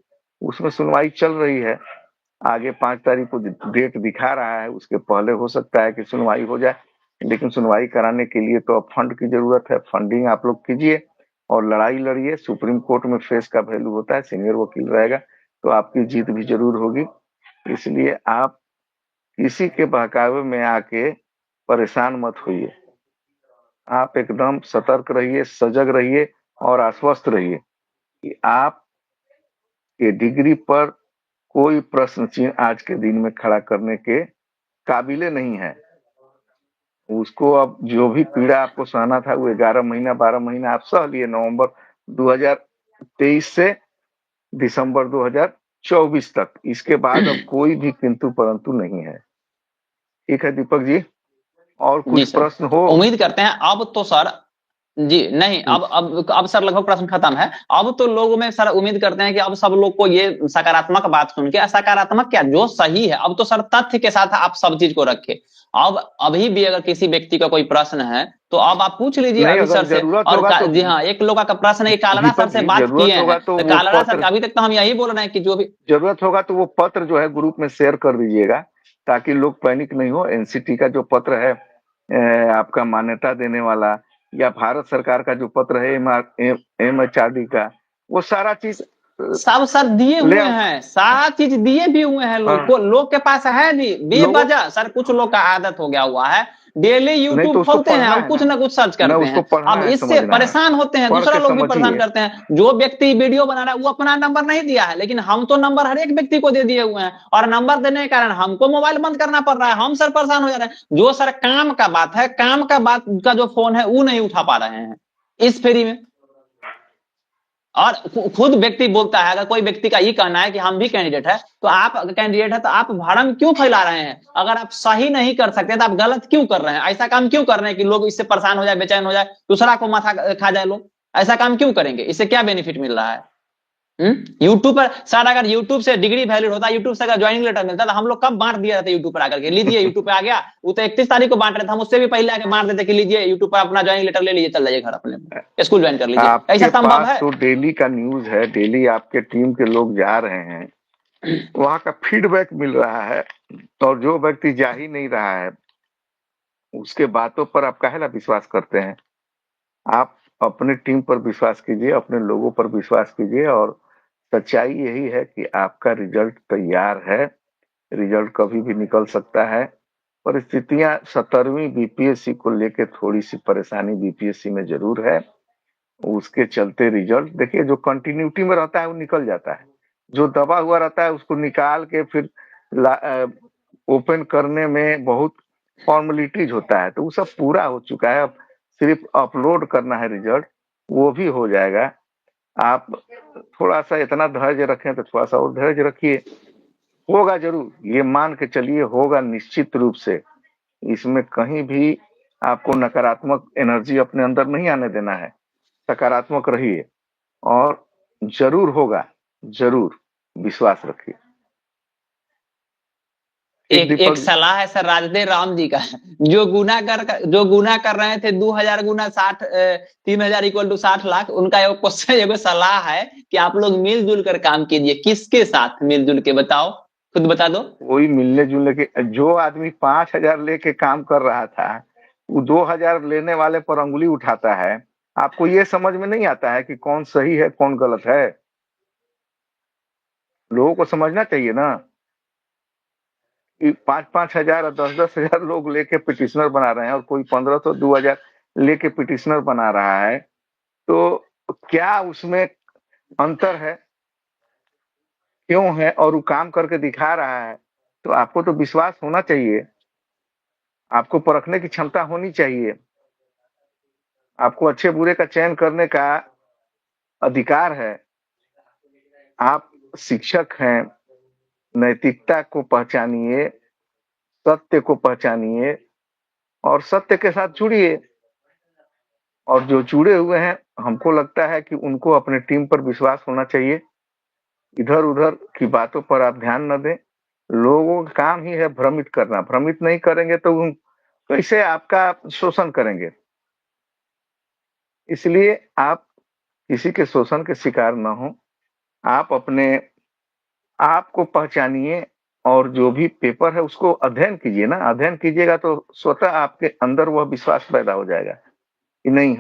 उसमें सुनवाई चल रही है, आगे 5 तारीख को डेट दिखा रहा है, उसके पहले हो सकता है कि सुनवाई हो जाए। लेकिन सुनवाई कराने के लिए तो अब फंड की जरूरत है, फंडिंग आप लोग कीजिए और लड़ाई लड़िए। सुप्रीम कोर्ट में फेस का वैल्यू होता है, सीनियर वकील रहेगा तो आपकी जीत भी जरूर होगी। इसलिए आप किसी के बहकावे में आके परेशान मत होइए, आप एकदम सतर्क रहिए, सजग रहिए और आश्वस्त रहिए कि आप के डिग्री पर कोई प्रश्न चिन्ह आज के दिन में खड़ा करने के काबिले नहीं है। उसको अब जो भी पीड़ा आपको सहना था वो 11 महीना 12 महीना आप सह लिए, नवंबर 2023 से दिसंबर 2024 तक। इसके बाद अब कोई भी किंतु परंतु नहीं है। ठीक है दीपक जी। और जी कुछ सर, प्रश्न हो। उम्मीद करते हैं अब तो सर। जी नहीं, अब सर लगभग प्रश्न खत्म है। अब तो लोगों में सर उम्मीद करते हैं कि अब सब लोग को ये सकारात्मक बात सुन के, सकारात्मक क्या जो सही है, अब तो सर तथ्य के साथ आप सब चीज को रखें। अब अभी भी अगर किसी व्यक्ति का कोई प्रश्न है तो अब आप पूछ लीजिए नहीं, अभी अगर सर से। जरूरत और होगा तो जी हाँ, एक लोगों का प्रश्न है कि कालरा सर दीपक से जी, बात किए जरूरत हैं, होगा तो तो वो कालरा सर पत्र, अभी तक तो हम यही बोल रहे हैं कि जो भी जरूरत होगा तो वो पत्र जो है ग्रुप में शेयर कर दीजिएगा, ताकि लोग पैनिक नहीं हो। एनसीटी का जो पत्र है, आपका मान्यता देने वाला, या भारत सरकार का जो पत्र है एमएचआरडी का, वो सारा चीज सब सर दिए ले हुए आओ। हैं, सारा चीज दिए भी हुए हैं लोग को, हाँ, लोग के पास है नहीं लोगों, बेवजह। सर कुछ लोग का आदत हो गया हुआ है, डेली नहीं तो यूट्यूब उसको खोलते हैं पढ़ना और है कुछ ना, ना कुछ सर्च न करते उसको हैं। पढ़ना अब है, इससे समझना है, परेशान होते हैं, पढ़ दूसरा के लोग भी परेशान समझिए। करते हैं। जो व्यक्ति वीडियो बना रहा है वो अपना नंबर नहीं दिया है, लेकिन हम तो नंबर हर एक व्यक्ति को दे दिए हुए हैं, और नंबर देने के कारण हमको मोबाइल बंद करना पड़ रहा है, हम सर परेशान हो जा रहे हैं। जो सर काम का बात है, काम का बात का जो फोन है वो नहीं उठा पा रहे हैं इस फेरी में। और खुद व्यक्ति बोलता है, अगर कोई व्यक्ति का ये कहना है कि हम भी कैंडिडेट है, तो आप कैंडिडेट है तो आप भरम क्यों फैला रहे हैं? अगर आप सही नहीं कर सकते तो आप गलत क्यों कर रहे हैं? ऐसा काम क्यों कर रहे हैं कि लोग इससे परेशान हो जाए, बेचैन हो जाए, दूसरा को माथा खा जाए लोग? ऐसा काम क्यों करेंगे? इससे क्या बेनिफिट मिल रहा है? यूट्यूब पर सर, अगर यूट्यूब से डिग्री वैलिड होता, यूट्यूब से अगर ज्वाइनिंग लेटर मिलता, तो हम लोग कब बांट दिया जाता यूट्यूब पर आकर के, लीजिए यूट्यूब पे आ गया। वो तो 31 तारीख को बांट रहे थे, हम उससे भी पहले आके बांट देते कि लीजिए यूट्यूब पर अपना ज्वाइनिंग लेटर ले लीजिए, चल जाइए घर अपने, स्कूल ज्वाइन कर लीजिए। ऐसा आपके संभव पास है? तो डेली का न्यूज है, डेली आपके टीम के लोग जा रहे हैं, वहां का फीडबैक मिल रहा है, और जो व्यक्ति जा ही नहीं रहा है उसके बातों पर आप काहे ला विश्वास करते हैं? आप अपने टीम पर विश्वास कीजिए, अपने लोगों पर विश्वास कीजिए, और सच्चाई यही है कि आपका रिजल्ट तैयार है। रिजल्ट कभी भी निकल सकता है। परिस्थितियां 17वीं बीपीएससी को लेके थोड़ी सी परेशानी बीपीएससी में जरूर है। उसके चलते रिजल्ट देखिए, जो कंटिन्यूटी में रहता है वो निकल जाता है, जो दबा हुआ रहता है उसको निकाल के फिर ओपन करने में बहुत फॉर्मेलिटीज होता है, तो वो सब पूरा हो चुका है। अब सिर्फ अपलोड करना है रिजल्ट, वो भी हो जाएगा। आप थोड़ा सा इतना धैर्य रखें, तो थोड़ा सा और धैर्य रखिए, होगा जरूर, ये मान के चलिए, होगा निश्चित रूप से। इसमें कहीं भी आपको नकारात्मक एनर्जी अपने अंदर नहीं आने देना है, सकारात्मक रहिए, और जरूर होगा, जरूर, विश्वास रखिए। ठीक एक एक दीपक जी? सलाह है सर राजदेव राम जी का, जो गुना कर रहे थे 2000 गुना 60, 3000 इक्वल टू 60 लाख, उनका एक क्वेश्चन, एक सलाह है कि आप लोग मिलजुल कर काम कीजिए। किसके साथ मिलजुल के बताओ, खुद बता दो। कोई मिलने जुलने के, जो आदमी 5,000 लेके काम कर रहा था, वो 2,000 लेने वाले पर अंगुली उठाता है। आपको ये समझ में नहीं आता है कि कौन सही है कौन गलत है? लोगों को समझना चाहिए ना कि 5,000 और 10,000 लोग लेके पिटिशनर बना रहे हैं, और कोई 1,500 2,000 लेके पिटिशनर बना रहा है, तो क्या उसमें अंतर है, क्यों है, और वो काम करके दिखा रहा है, तो आपको तो विश्वास होना चाहिए, आपको परखने की क्षमता होनी चाहिए, आपको अच्छे बुरे का चयन करने का अधिकार है। आप शिक्षक हैं, नैतिकता को पहचानिए, सत्य को पहचानिए, और सत्य के साथ जुड़िए। और जो जुड़े हुए हैं, हमको लगता है कि उनको अपने टीम पर विश्वास होना चाहिए। इधर उधर की बातों पर आप ध्यान न दें। लोगों का काम ही है भ्रमित करना, भ्रमित नहीं करेंगे तो कैसे आपका शोषण करेंगे? इसलिए आप किसी के शोषण के शिकार न हो। आप अपने आप को पहचानिए, और जो भी पेपर है उसको अध्ययन कीजिए ना। अध्ययन कीजिएगा तो स्वतः आपके अंदर वह विश्वास पैदा हो जाएगा कि नहीं,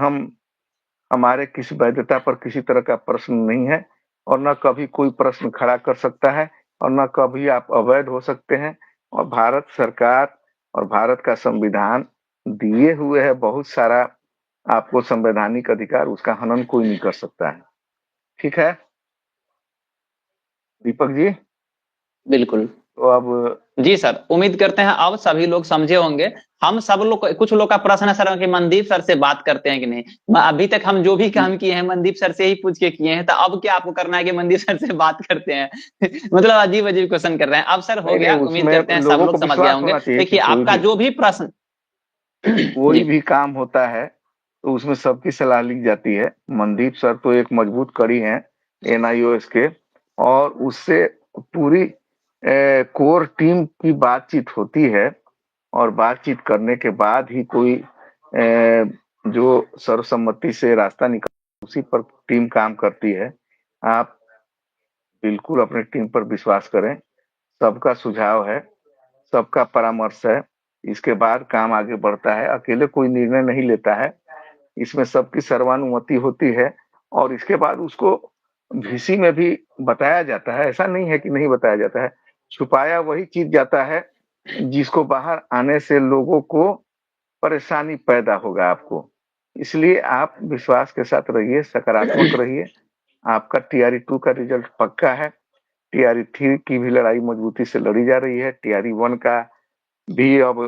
हमारे किसी वैधता पर किसी तरह का प्रश्न नहीं है, और न कभी कोई प्रश्न खड़ा कर सकता है, और न कभी आप अवैध हो सकते हैं। और भारत सरकार और भारत का संविधान दिए हुए है बहुत सारा आपको संवैधानिक अधिकार, उसका हनन कोई नहीं कर सकता है। ठीक है दीपक जी? बिल्कुल। तो अब जी सर, उम्मीद करते हैं अब सभी लोग समझे होंगे। हम सब लोग, कुछ लोग का प्रश्न है सर कि मनदीप सर से बात करते हैं कि नहीं। अभी तक हम जो भी काम किए हैं मनदीप सर से ही पूछ के किए हैं, तो अब क्या आपको करना है कि मनदीप सर से बात करते हैं? मतलब अजीब अजीब क्वेश्चन कर रहे हैं। अब सर हो नहीं नहीं, गया, उम्मीद उसमें करते हैं सब लोगों लोग को समझ गए विश्वास होंगे। होना चाहिए कि देखिए कोई आपका भी, जो भी प्रश्न, कोई जी भी काम होता है तो उसमें सबकी सलाह ली जाती है। मनदीप सर तो एक मजबूत कड़ी हैं एनआईओएस के, और उससे पूरी कोर टीम की बातचीत होती है, और बातचीत करने के बाद ही कोई जो सर्वसम्मति से रास्ता निकल उसी पर टीम काम करती है। आप बिल्कुल अपनी टीम पर विश्वास करें, सबका सुझाव है, सबका परामर्श है, इसके बाद काम आगे बढ़ता है। अकेले कोई निर्णय नहीं लेता है, इसमें सबकी सर्वानुमति होती है, और इसके बाद उसको वीसी में भी बताया जाता है। ऐसा नहीं है कि नहीं बताया जाता है, छुपाया वही चीज जाता है जिसको बाहर आने से लोगों को परेशानी पैदा होगा आपको। इसलिए आप विश्वास के साथ रहिए, सकारात्मक रहिए। आपका टीआरई 2 का रिजल्ट पक्का है। टीआरई 3 की भी लड़ाई मजबूती से लड़ी जा रही है। टीआरई 1 का भी अब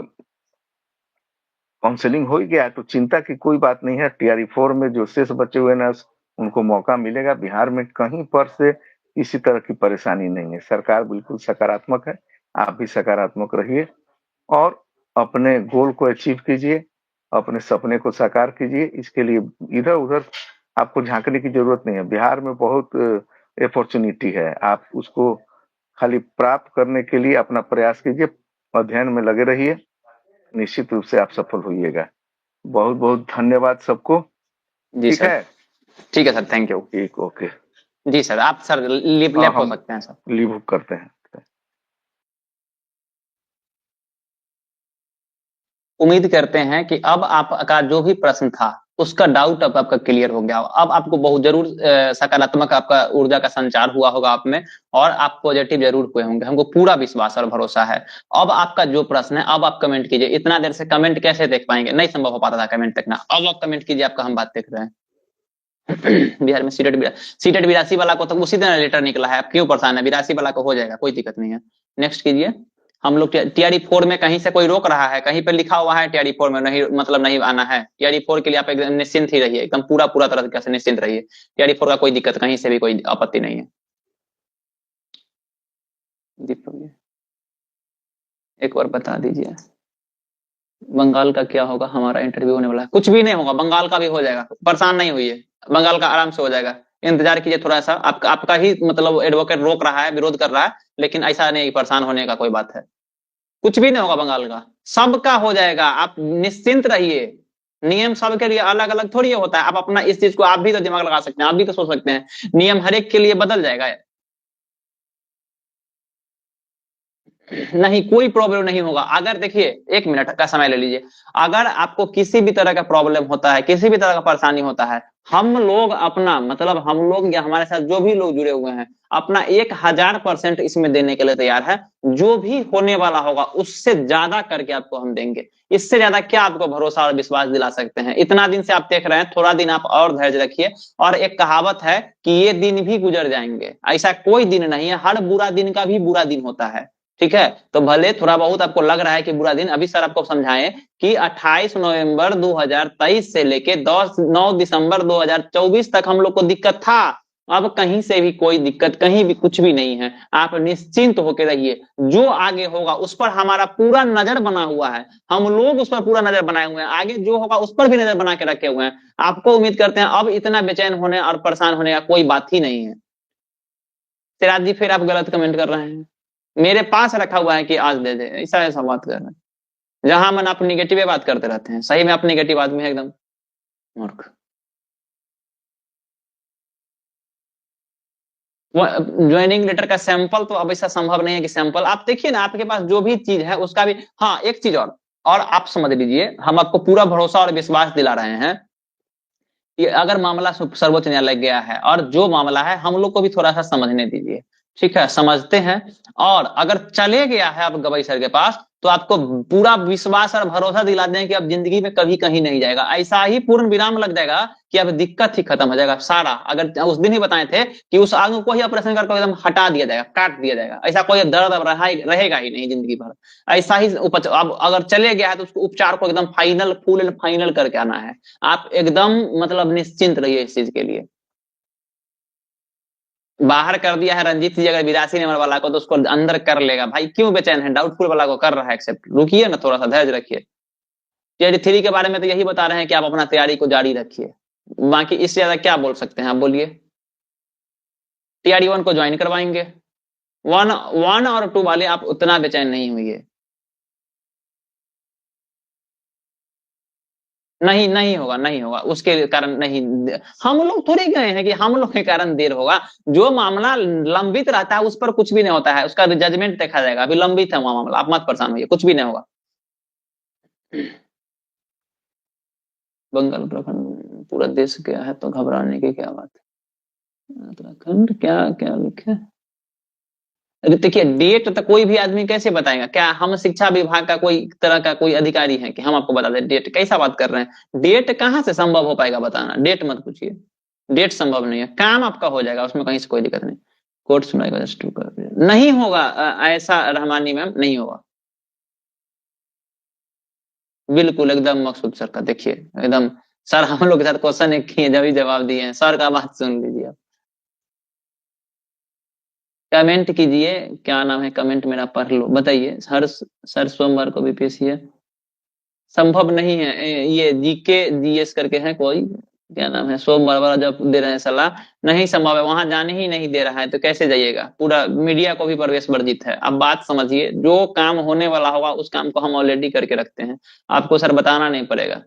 काउंसलिंग हो ही गया है, तो चिंता की कोई बात नहीं है। टीआरई 4 में जो शेष बचे हुए नर्स, उनको मौका मिलेगा। बिहार में कहीं पर से किसी तरह की परेशानी नहीं है। सरकार बिल्कुल सकारात्मक है, आप भी सकारात्मक रहिए और अपने गोल को अचीव कीजिए, अपने सपने को साकार कीजिए। इसके लिए इधर उधर आपको झांकने की जरूरत नहीं है। बिहार में बहुत अपॉर्चुनिटी है, आप उसको खाली प्राप्त करने के लिए अपना प्रयास कीजिए, अध्ययन में लगे रहिए, निश्चित रूप से आप सफल होइएगा। बहुत बहुत धन्यवाद सबको। जी ठीक सर। है। ठीक है सर, थैंक यू। ठीक, ओके। जी सर, आप सर हाँ, लेफ्ट हो हम सकते हैं सर। लीव बुक करते हैं। उम्मीद करते हैं कि अब आपका जो भी प्रश्न था उसका डाउट अब आपका क्लियर हो गया हो। अब आपको बहुत जरूर सकारात्मक आपका ऊर्जा का संचार हुआ होगा आप में, और आप पॉजिटिव जरूर हुए होंगे, हमको पूरा विश्वास और भरोसा है। अब आपका जो प्रश्न है अब आप कमेंट कीजिए। इतना देर से कमेंट कैसे देख पाएंगे, नहीं संभव हो पाता था कमेंट देखना। अब आप कमेंट कीजिए, आपका हम बात देख रहे हैं। बिहार में सीटेट 82 वाला को तो उसी दिन लेटर निकला है, आप क्यों परेशान है? 82 वाला को हो जाएगा, कोई दिक्कत नहीं है। नेक्स्ट कीजिए। हम लोग टीआरई 4 में कहीं से कोई रोक रहा है? कहीं पे लिखा हुआ है टीआरई 4 में नहीं, मतलब नहीं आना है? टीआरई 4 के लिए आप एकदम निश्चिंत ही रहिए, एकदम पूरा पूरा तरह से निश्चिंत रहिए। टीआरई 4 का कोई दिक्कत, कहीं से भी कोई आपत्ति नहीं है। दीपक जी, एक बार बता दीजिए बंगाल का क्या होगा? हमारा इंटरव्यू होने वाला है। कुछ भी नहीं होगा, बंगाल का भी हो जाएगा, परेशान नहीं हुई है। बंगाल का आराम से हो जाएगा, इंतजार कीजिए थोड़ा सा। आपका ही मतलब एडवोकेट रोक रहा है, विरोध कर रहा है, लेकिन ऐसा नहीं परेशान होने का कोई बात है। कुछ भी नहीं होगा बंगाल का, सबका हो जाएगा, आप निश्चिंत रहिए। नियम सबके लिए अलग अलग थोड़ी होता है। आप अपना इस चीज को आप भी तो दिमाग लगा सकते हैं, आप भी तो सोच सकते हैं, नियम हर एक के लिए बदल जाएगा। नहीं, कोई प्रॉब्लम नहीं होगा। अगर देखिए, 1 मिनट का समय ले लीजिए। अगर आपको किसी भी तरह का प्रॉब्लम होता है, किसी भी तरह का परेशानी होता है, हम लोग अपना मतलब हम लोग या हमारे साथ जो भी लोग जुड़े हुए हैं, अपना 1000% इसमें देने के लिए तैयार है। जो भी होने वाला होगा उससे ज्यादा करके आपको हम देंगे। इससे ज्यादा क्या आपको भरोसा और विश्वास दिला सकते हैं? इतना दिन से आप देख रहे हैं, थोड़ा दिन आप और धैर्य रखिए। और एक कहावत है कि ये दिन भी गुजर जाएंगे, ऐसा कोई दिन नहीं है, हर बुरा दिन का भी बुरा दिन होता है। ठीक है, तो भले थोड़ा बहुत आपको लग रहा है कि बुरा दिन, अभी सर आपको समझाएं कि 28 नवंबर 2023 से लेके 9 दिसंबर 2024 तक हम लोग को दिक्कत था। अब कहीं से भी कोई दिक्कत, कहीं भी कुछ भी नहीं है। आप निश्चिंत होकर रहिए, जो आगे होगा उस पर हमारा पूरा नजर बना हुआ है। हम लोग उस पर पूरा नजर बनाए हुए हैं, आगे जो होगा उस पर भी नजर बना के रखे हुए हैं। आपको उम्मीद करते हैं अब इतना बेचैन होने और परेशान होने का कोई बात ही नहीं है। सिराज जी, फिर आप गलत कमेंट कर रहे हैं। मेरे पास रखा हुआ है कि आज दे दे, ऐसा ऐसा बात कर रहे हैं। जहां मन आप निगेटिव बात करते रहते हैं, सही में आप निगेटिव आदमी है एकदम मूर्ख। ज्वाइनिंग लेटर का सैंपल तो अब ऐसा संभव नहीं है कि सैंपल आप देखिए ना, आपके पास जो भी चीज है उसका भी। हाँ, एक चीज और आप समझ लीजिए, हम आपको पूरा भरोसा और विश्वास दिला रहे हैं कि अगर मामला सर्वोच्च न्यायालय गया है, और जो मामला है हम लोग को भी थोड़ा सा समझने दीजिए। ठीक है, समझते हैं। और अगर चले गया है अब गवई सर के पास, तो आपको पूरा विश्वास और भरोसा दिला दें कि अब जिंदगी में कभी कहीं नहीं जाएगा। ऐसा ही पूर्ण विराम लग जाएगा कि अब दिक्कत ही खत्म हो जाएगा सारा। अगर उस दिन ही बताए थे कि उस आग को ही ऑपरेशन करके एकदम हटा दिया जाएगा, काट दिया जाएगा, ऐसा कोई दर्द अब रहेगा ही नहीं जिंदगी भर। ऐसा ही अब अगर चले गया है तो उसको उपचार को एकदम फाइनल, फुल एंड फाइनल करके आना है। आप एकदम मतलब निश्चिंत रहिए इस चीज के लिए। बाहर कर दिया है रंजीत जी अगर 82 नंबर वाला को, तो उसको अंदर कर लेगा भाई। क्यों बेचैन है? डाउटफुल वाला को कर रहा है एक्सेप्ट। रुकिए ना, थोड़ा सा धैर्य रखिए। टीआरई 3 के बारे में तो यही बता रहे हैं कि आप अपना तैयारी को जारी रखिए, बाकी इससे ज्यादा क्या बोल सकते हैं आप, बोलिए। टीआरई 1 को ज्वाइन करवाएंगे, 1 और 2 वाले आप उतना बेचैन नहीं हुई। नहीं नहीं होगा, नहीं होगा उसके कारण नहीं। हम लोग थोड़े गए हैं कि हम लोग के कारण देर होगा। जो मामला लंबित रहता है उस पर कुछ भी नहीं होता है, उसका जजमेंट देखा जाएगा। अभी लंबित है वहां मामला, आप मत परेशान होइए, कुछ भी नहीं होगा। बंगाल उत्तराखंड पूरा देश गया है तो घबराने की क्या बात है। उत्तराखंड क्या क्या लिखे। अरे देखिए, डेट तो कोई भी आदमी कैसे बताएगा? क्या हम शिक्षा विभाग का कोई तरह का कोई अधिकारी है कि हम आपको बता दें डेट? कैसा बात कर रहे हैं? डेट कहाँ से संभव हो पाएगा बताना? डेट मत पूछिए, डेट संभव नहीं है। काम आपका हो जाएगा, उसमें कहीं से कोई दिक्कत नहीं। कोर्ट सुनाएगा नहीं होगा ऐसा रहमानी मैम, नहीं होगा। बिल्कुल एकदम मकसूद सर का, देखिए एकदम सर हम लोग के साथ क्वेश्चन एक किए, जब ही जवाब दिए हैं। सर का बात सुन लीजिए आप। कमेंट कीजिए, क्या नाम है, कमेंट मेरा पढ़ लो, बताइए। हर सर सोमवार को बीपीएससी है, संभव नहीं है। ये जीके जीएस करके है कोई, क्या नाम है, सोमवार वाला जब दे रहे हैं सलाह, नहीं संभव है, वहां जाने ही नहीं दे रहा है तो कैसे जाइएगा? पूरा मीडिया को भी प्रवेश वर्जित है। अब बात समझिए, जो काम होने वाला होगा उस काम को हम ऑलरेडी करके रखते हैं, आपको सर बताना नहीं पड़ेगा।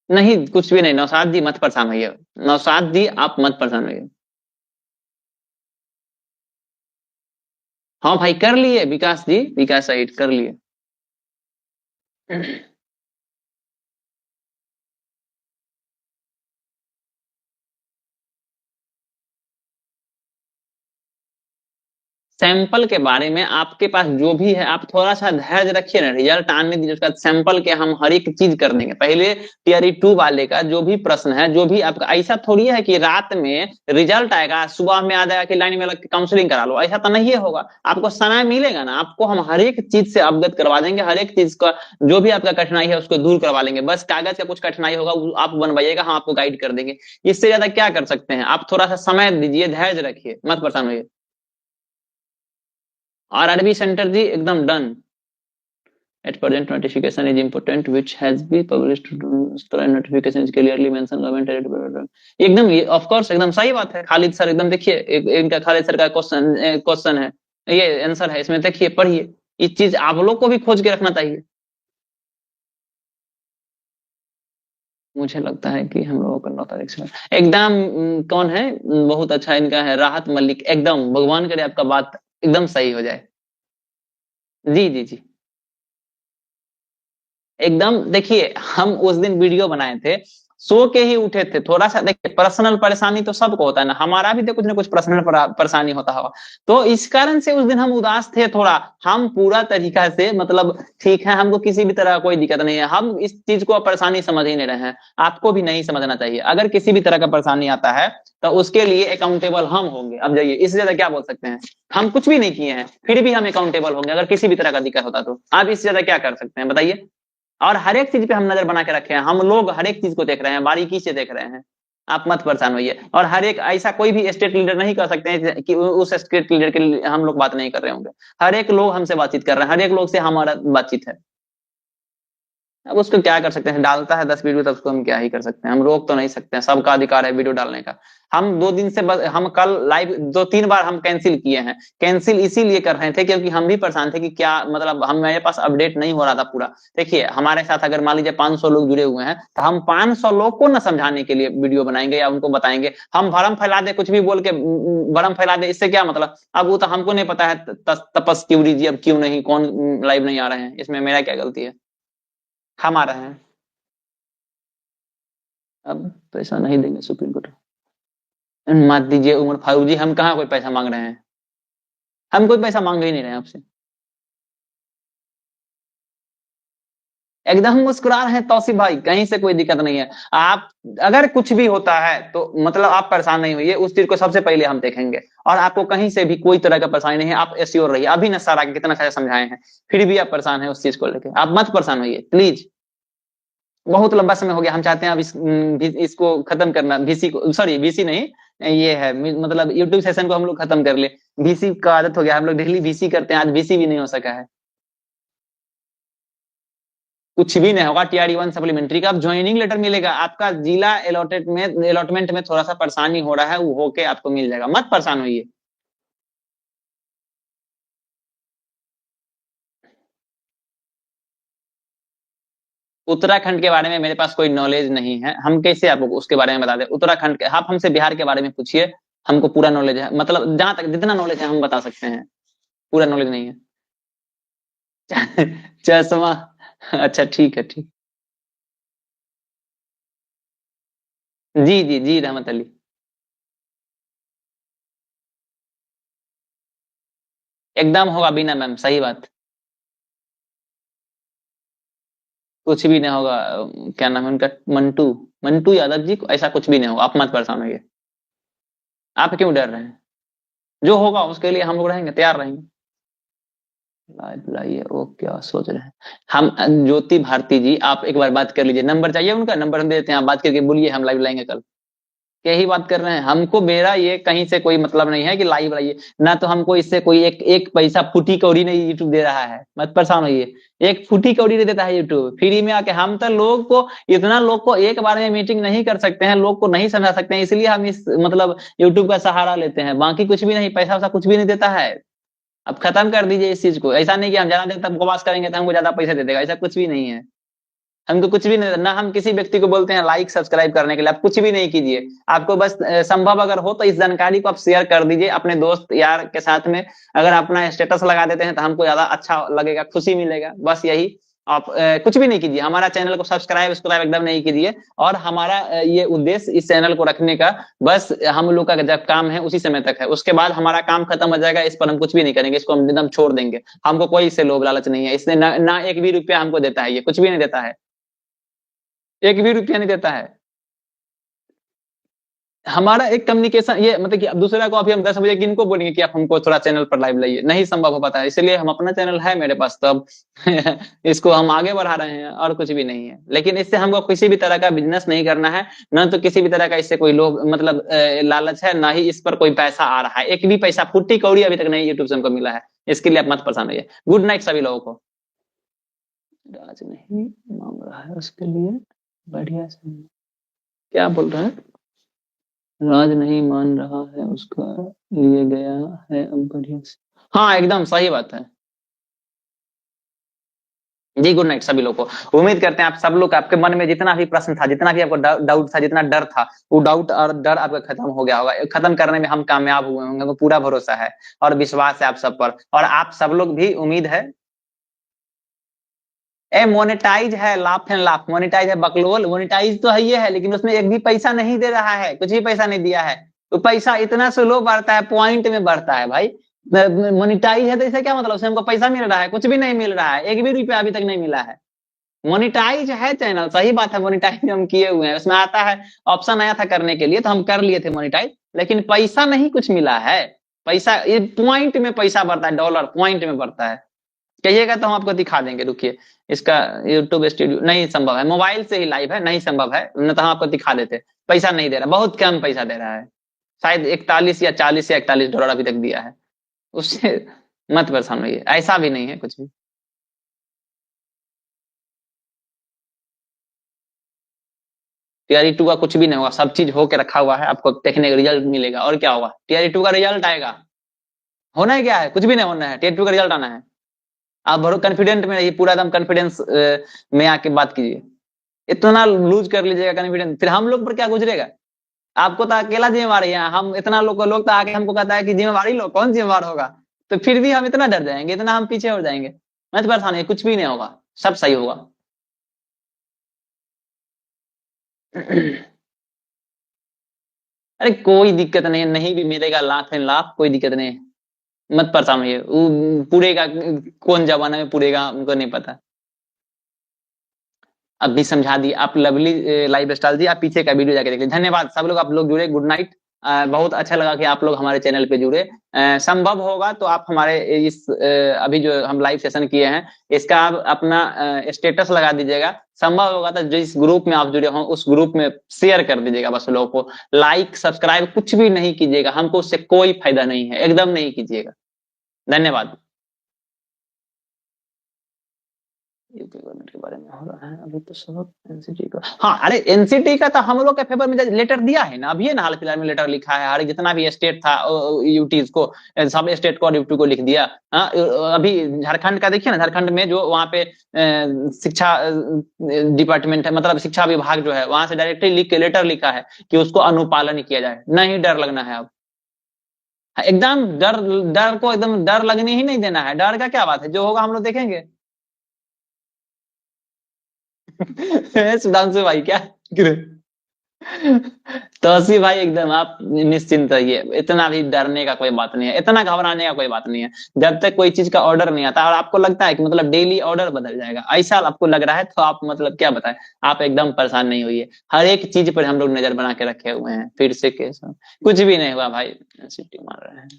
नहीं कुछ भी नहीं, नौशाद जी मत परेशान होइए, नौशाद जी आप मत परेशान होइए। हाँ भाई कर लिए विकास जी, विकास साइड कर लिए। सैंपल के बारे में आपके पास जो भी है, आप थोड़ा सा धैर्य रखिए ना, रिजल्ट आने दीजिए, उसका सैंपल के हम हर एक चीज कर देंगे। पहले टीआरई 2 वाले का जो भी प्रश्न है, जो भी आपका, ऐसा थोड़ी है कि रात में रिजल्ट आएगा सुबह में आ जाएगा कि लाइन में लग के काउंसलिंग करा लो, ऐसा तो नहीं होगा। आपको समय मिलेगा ना, आपको हम हर एक चीज से अवगत करवा देंगे, हर एक चीज का जो भी आपका कठिनाई है उसको दूर करवा लेंगे। बस कागज का कुछ कठिनाई होगा आप बनवाइएगा, हम आपको गाइड कर देंगे। इससे ज्यादा क्या कर सकते हैं? आप थोड़ा सा समय दीजिए, धैर्य रखिए, मत परेशान होइए। RRB सेंटर जी एकदम done. At present, notification is important, which has been published. Notification is clearly mentioned government. एकदम ऑफ कोर्स एकदम सही बात है। खालिद सर एकदम देखिए, इनका खालिद सर का क्वेश्चन है, ये आंसर है, इसमें देखिए पढ़िए। इस चीज आप लोग को भी खोज के रखना चाहिए। मुझे लगता है कि हम लोगों को 9 तारीख से एकदम कौन है, बहुत अच्छा इनका है, राहत मलिक। एकदम भगवान करे आपका बात एकदम सही हो जाए। जी जी जी एकदम। देखिए हम उस दिन वीडियो बनाए थे, सो के ही उठे थे। थोड़ा सा देखिए, पर्सनल परेशानी तो सबको होता है ना, हमारा भी तो कुछ ना कुछ पर्सनल परेशानी होता होगा, तो इस कारण से उस दिन हम उदास थे थोड़ा। हम पूरा तरीका से मतलब ठीक है, हमको किसी भी तरह कोई दिक्कत नहीं है, हम इस चीज को परेशानी समझ ही नहीं रहे हैं। आपको भी नहीं समझना चाहिए। अगर किसी भी तरह का परेशानी आता है तो उसके लिए अकाउंटेबल हम होंगे। अब जाइए, इससे ज्यादा क्या बोल सकते हैं? हम कुछ भी नहीं किए हैं, फिर भी हम अकाउंटेबल होंगे अगर किसी भी तरह का दिक्कत होता तो। आप इससे ज्यादा क्या कर सकते हैं बताइए? और हर एक चीज पे हम नजर बना के रखे हैं, हम लोग हर एक चीज को देख रहे हैं, बारीकी से देख रहे हैं। आप मत परेशान होइए। और हर एक ऐसा कोई भी स्टेट लीडर नहीं कर सकते हैं कि उस स्टेट लीडर के लिए हम लोग बात नहीं कर रहे होंगे। हर एक लोग हमसे बातचीत कर रहे हैं, हर एक लोग से हमारा बातचीत है। अब उसको क्या कर सकते हैं? डालता है 10 वीडियो, तब उसको हम क्या ही कर सकते हैं? हम रोक तो नहीं सकते हैं, सबका अधिकार है वीडियो डालने का। हम 2 दिन से हम कल लाइव 2-3 बार हम कैंसिल किए हैं। कैंसिल इसीलिए कर रहे थे क्योंकि हम भी परेशान थे कि क्या मतलब, हम मेरे पास अपडेट नहीं हो रहा था पूरा। देखिए हमारे साथ अगर मान लीजिए 500 लोग जुड़े हुए हैं, तो हम 500 लोग को न समझाने के लिए वीडियो बनाएंगे या उनको बताएंगे। हम भरम फैला दे, कुछ भी बोल के भरम फैला दे, इससे क्या मतलब? अब वो तो हमको नहीं पता है तपस क्यों जी, अब क्यों नहीं, कौन लाइव नहीं आ रहे हैं, इसमें मेरा क्या गलती है? हम आ रहे हैं। अब पैसा नहीं देंगे सुप्रीम कोर्ट, मत दीजिए उमर फारूक जी, हम कहाँ कोई पैसा मांग रहे हैं? हम कोई पैसा मांग ही नहीं रहे हैं आपसे। एकदम मुस्कुरा रहे हैं तौसीफ भाई, कहीं से कोई दिक्कत नहीं है। आप अगर कुछ भी होता है तो मतलब आप परेशान नहीं होइए, उस चीज को सबसे पहले हम देखेंगे। और आपको कहीं से भी कोई तरह का परेशानी नहीं है, आप एश्योर रहिए। अभी न सारा कितना सारा समझाए हैं, फिर भी आप परेशान है उस चीज को लेकर, आप मत परेशान होइए प्लीज। बहुत लंबा समय हो गया, हम चाहते हैं अब इसको खत्म करना, वीसी को, सॉरी वीसी नहीं, ये है मतलब यूट्यूब सेशन को हम लोग खत्म कर ले। वीसी का आदत हो गया, हम लोग डेली वीसी करते हैं, आज वीसी भी नहीं हो सका है। कुछ भी नहीं होगा, टीआरई 1 सप्लीमेंट्री का अब ज्वाइनिंग लेटर मिलेगा आपका, जिला अलॉटमेंट में थोड़ा सा परेशानी हो रहा है, वो होके आपको मिल जाएगा, मत परेशान होइए। उत्तराखंड के बारे में मेरे पास कोई नॉलेज नहीं है, हम कैसे आपको उसके बारे में बता दें। उत्तराखंड के आप हमसे बिहार के बारे में पूछिए, हमको पूरा नॉलेज है, मतलब जहां तक जितना नॉलेज है हम बता सकते हैं, पूरा नॉलेज नहीं है। चश्मा, अच्छा ठीक है ठीक। जी जी जी, रहमत अली। एकदम होगा बिना मैम, सही बात। कुछ भी नहीं होगा, क्या नाम है उनका, मंटू, मंटू यादव जी, ऐसा कुछ भी नहीं होगा, आप मत परेशान होइए। आप क्यों डर रहे हैं, जो होगा उसके लिए हम लोग रहेंगे, तैयार रहेंगे। लाइव लाइए, वो क्या सोच रहे हैं। हम ज्योति भारती जी, आप एक बार बात कर लीजिए, नंबर चाहिए उनका, नंबर हम दे देते हैं, आप बात करके बोलिए, हम लाइव लाएंगे कल। यही बात कर रहे हैं, हमको मेरा ये कहीं से कोई मतलब नहीं है कि लाइव लाइए ना, तो हमको इससे कोई एक एक पैसा फूटी कौड़ी नहीं यूट्यूब दे रहा है, मत परेशान होइए। एक फूटी कौड़ी नहीं देता है यूट्यूब, फ्री में आके हम तो लोग को, इतना लोग को एक बार में मीटिंग नहीं कर सकते हैं, लोग को नहीं समझा सकते हैं, इसलिए हम इस मतलब यूट्यूब का सहारा लेते हैं, बाकी कुछ भी नहीं, पैसा वैसा कुछ भी नहीं देता है। अब खत्म कर दीजिए इस चीज को, ऐसा नहीं कि हम ज्यादा देर तक बकवास करेंगे तो हमको ज्यादा पैसे दे देगा, ऐसा कुछ भी नहीं है। हमको कुछ भी नहीं, ना हम किसी व्यक्ति को बोलते हैं लाइक सब्सक्राइब करने के लिए, आप कुछ भी नहीं कीजिए। आपको बस संभव अगर हो तो इस जानकारी को आप शेयर कर दीजिए अपने दोस्त यार के साथ में, अगर अपना स्टेटस लगा देते हैं तो हमको ज्यादा अच्छा लगेगा, खुशी मिलेगा, बस यही। आप कुछ भी नहीं कीजिए, हमारा चैनल को सब्सक्राइब एकदम नहीं कीजिए, और हमारा ये उद्देश्य इस चैनल को रखने का, बस हम लोग का जब काम है उसी समय तक है, उसके बाद हमारा काम खत्म हो जाएगा, इस पर हम कुछ भी नहीं करेंगे, इसको हम एकदम छोड़ देंगे। हमको कोई इससे लोभ लालच नहीं है, इसने ना एक भी रुपया हमको देता है, ये कुछ भी नहीं देता है, एक भी रुपया नहीं देता है। हमारा एक कम्युनिकेशन ये मतलब कि अब दूसरा को अभी हम 10 बजे किनको बोलेंगे कि आप हमको थोड़ा चैनल पर लाइव लाइए, नहीं संभव हो पाता है, इसलिए हम अपना चैनल है मेरे पास, तो अब इसको हम आगे बढ़ा रहे हैं, और कुछ भी नहीं है। लेकिन इससे हमको किसी भी तरह का बिजनेस नहीं करना है, ना तो किसी भी तरह का इससे कोई लोग मतलब लालच है, ना ही इस पर कोई पैसा आ रहा है, एक भी पैसा फुट्टी कौड़ी अभी तक नहीं यूट्यूब से हमको मिला है, इसके लिए आप मत परेशान होइए। गुड नाइट सभी लोगों को। राज नहीं मांग रहा है उसके लिए, बढ़िया से, क्या बोल रहे हैं, राज नहीं मान रहा है उसका, लिए गया है अब बढ़िया से। हाँ एकदम सही बात है। जी गुड नाइट सभी लोगों को, उम्मीद करते हैं आप सब लोग, आपके मन में जितना भी प्रश्न था, जितना भी आपको डाउट था, जितना डर था, वो डाउट और डर आपका खत्म हो गया होगा, खत्म करने में हम कामयाब हुए होंगे, वो पूरा भरोसा है और विश्वास है आप सब पर, और आप सब लोग भी, उम्मीद है। ए मोनेटाइज है, लाफ एंड लाफ मोनेटाइज है, बकलोल मोनेटाइज तो है, ये है, लेकिन उसमें एक भी पैसा नहीं दे रहा है, कुछ भी पैसा नहीं दिया है, तो पैसा इतना स्लो बढ़ता है, पॉइंट में बढ़ता है भाई। मोनिटाइज है तो इससे क्या मतलब, उसमें हमको पैसा मिल रहा है, कुछ भी नहीं मिल रहा है, एक भी रुपया अभी तक नहीं मिला है। मोनिटाइज है चैनल, सही बात है, मोनिटाइज हम किए हुए हैं, उसमें आता है, ऑप्शन आया था करने के लिए तो हम कर लिए थे मोनिटाइज, लेकिन पैसा नहीं कुछ मिला है। पैसा ये पॉइंट में पैसा बढ़ता है, डॉलर पॉइंट में बढ़ता है। कहिएगा तो हम आपको दिखा देंगे, रुकिए। इसका यूट्यूब स्टूडियो नहीं संभव है, मोबाइल से ही लाइव है, नहीं संभव है, न तो हम आपको दिखा देते। पैसा नहीं दे रहा, बहुत कम पैसा दे रहा है, शायद 41 या 40 या 41 डॉलर अभी तक दिया है, उससे मत परेशान होइए, ऐसा भी नहीं है कुछ भी। टीआरई 2 का कुछ भी नहीं होगा, सब चीज होके रखा हुआ है, आपको देखने का रिजल्ट मिलेगा, और क्या होगा, टीआरई 2 का रिजल्ट आएगा। होना है क्या है, कुछ भी नहीं होना है, टीआरई 2 का रिजल्ट आना है। आप भरो कॉन्फिडेंट में रहिए, पूरा एकदम कॉन्फिडेंस में आके बात कीजिए, इतना लूज कर लीजिएगा कॉन्फिडेंस, फिर हम लोग पर क्या गुजरेगा। आपको तो अकेला जिम्मेवारी है, हम इतना लोग तो आके हमको कहता है कि जिम्मेवारी लो, कौन जिम्मेवार होगा, तो फिर भी हम इतना डर जाएंगे, इतना हम पीछे हो जाएंगे। मत परेशान है, कुछ भी नहीं होगा, सब सही होगा। अरे कोई दिक्कत नहीं है, नहीं भी मिलेगा लाख एंड लाख, कोई दिक्कत नहीं है, मत परेशान होइए, पूरेगा कौन जमाना में पूरेगा हमको नहीं पता। अब भी समझा दी आप, लवली लाइफ स्टाइल जी, आप पीछे का वीडियो जाके देख लीजिए। धन्यवाद सब लोग, आप लोग जुड़े, गुड नाइट। बहुत अच्छा लगा कि आप लोग हमारे चैनल पे जुड़े। संभव होगा तो आप हमारे इस अभी जो हम लाइव सेशन किए हैं इसका आप अपना स्टेटस लगा दीजिएगा। संभव होगा तो जिस ग्रुप में आप जुड़े हो उस ग्रुप में शेयर कर दीजिएगा। बस लोगों को लाइक सब्सक्राइब कुछ भी नहीं कीजिएगा, हमको उससे कोई फायदा नहीं है, एकदम नहीं कीजिएगा। धन्यवाद। यूपी गवर्नमेंट के बारे में हो रहा है अभी तो सब एनसीटी का। हाँ, अरे एनसीटी का तो हम लोग के फेवर में लेटर दिया है ना, अभी है ना, हाल फिलहाल में लेटर लिखा है। हर जितना भी स्टेट था यूटीज को, सब स्टेट को और यूटी को लिख दिया। हाँ, अभी झारखंड का देखिए ना, झारखंड में जो वहाँ पे शिक्षा डिपार्टमेंट है, मतलब शिक्षा विभाग जो है, वहां से डायरेक्टली लिख के लेटर लिखा है कि उसको अनुपालन किया जाए, नहीं डर लगना है अब। एकदम डर, डर को एकदम डर लगने ही नहीं देना है। डर का क्या बात है, जो होगा हम लोग देखेंगे। सुधांशु भाई क्या तौसी भाई एकदम आप निश्चिंत रहिए, इतना भी डरने का कोई बात नहीं है, इतना घबराने का कोई बात नहीं है। जब तक कोई चीज का ऑर्डर नहीं आता और आपको लगता है कि मतलब डेली ऑर्डर बदल जाएगा, ऐसा आपको लग रहा है, तो आप मतलब क्या बताएं, आप एकदम परेशान नहीं होइए। हर एक चीज पर हम लोग नजर बना के रखे हुए हैं। फिर से केस कुछ भी नहीं हुआ भाई, सिटी मार रहे हैं।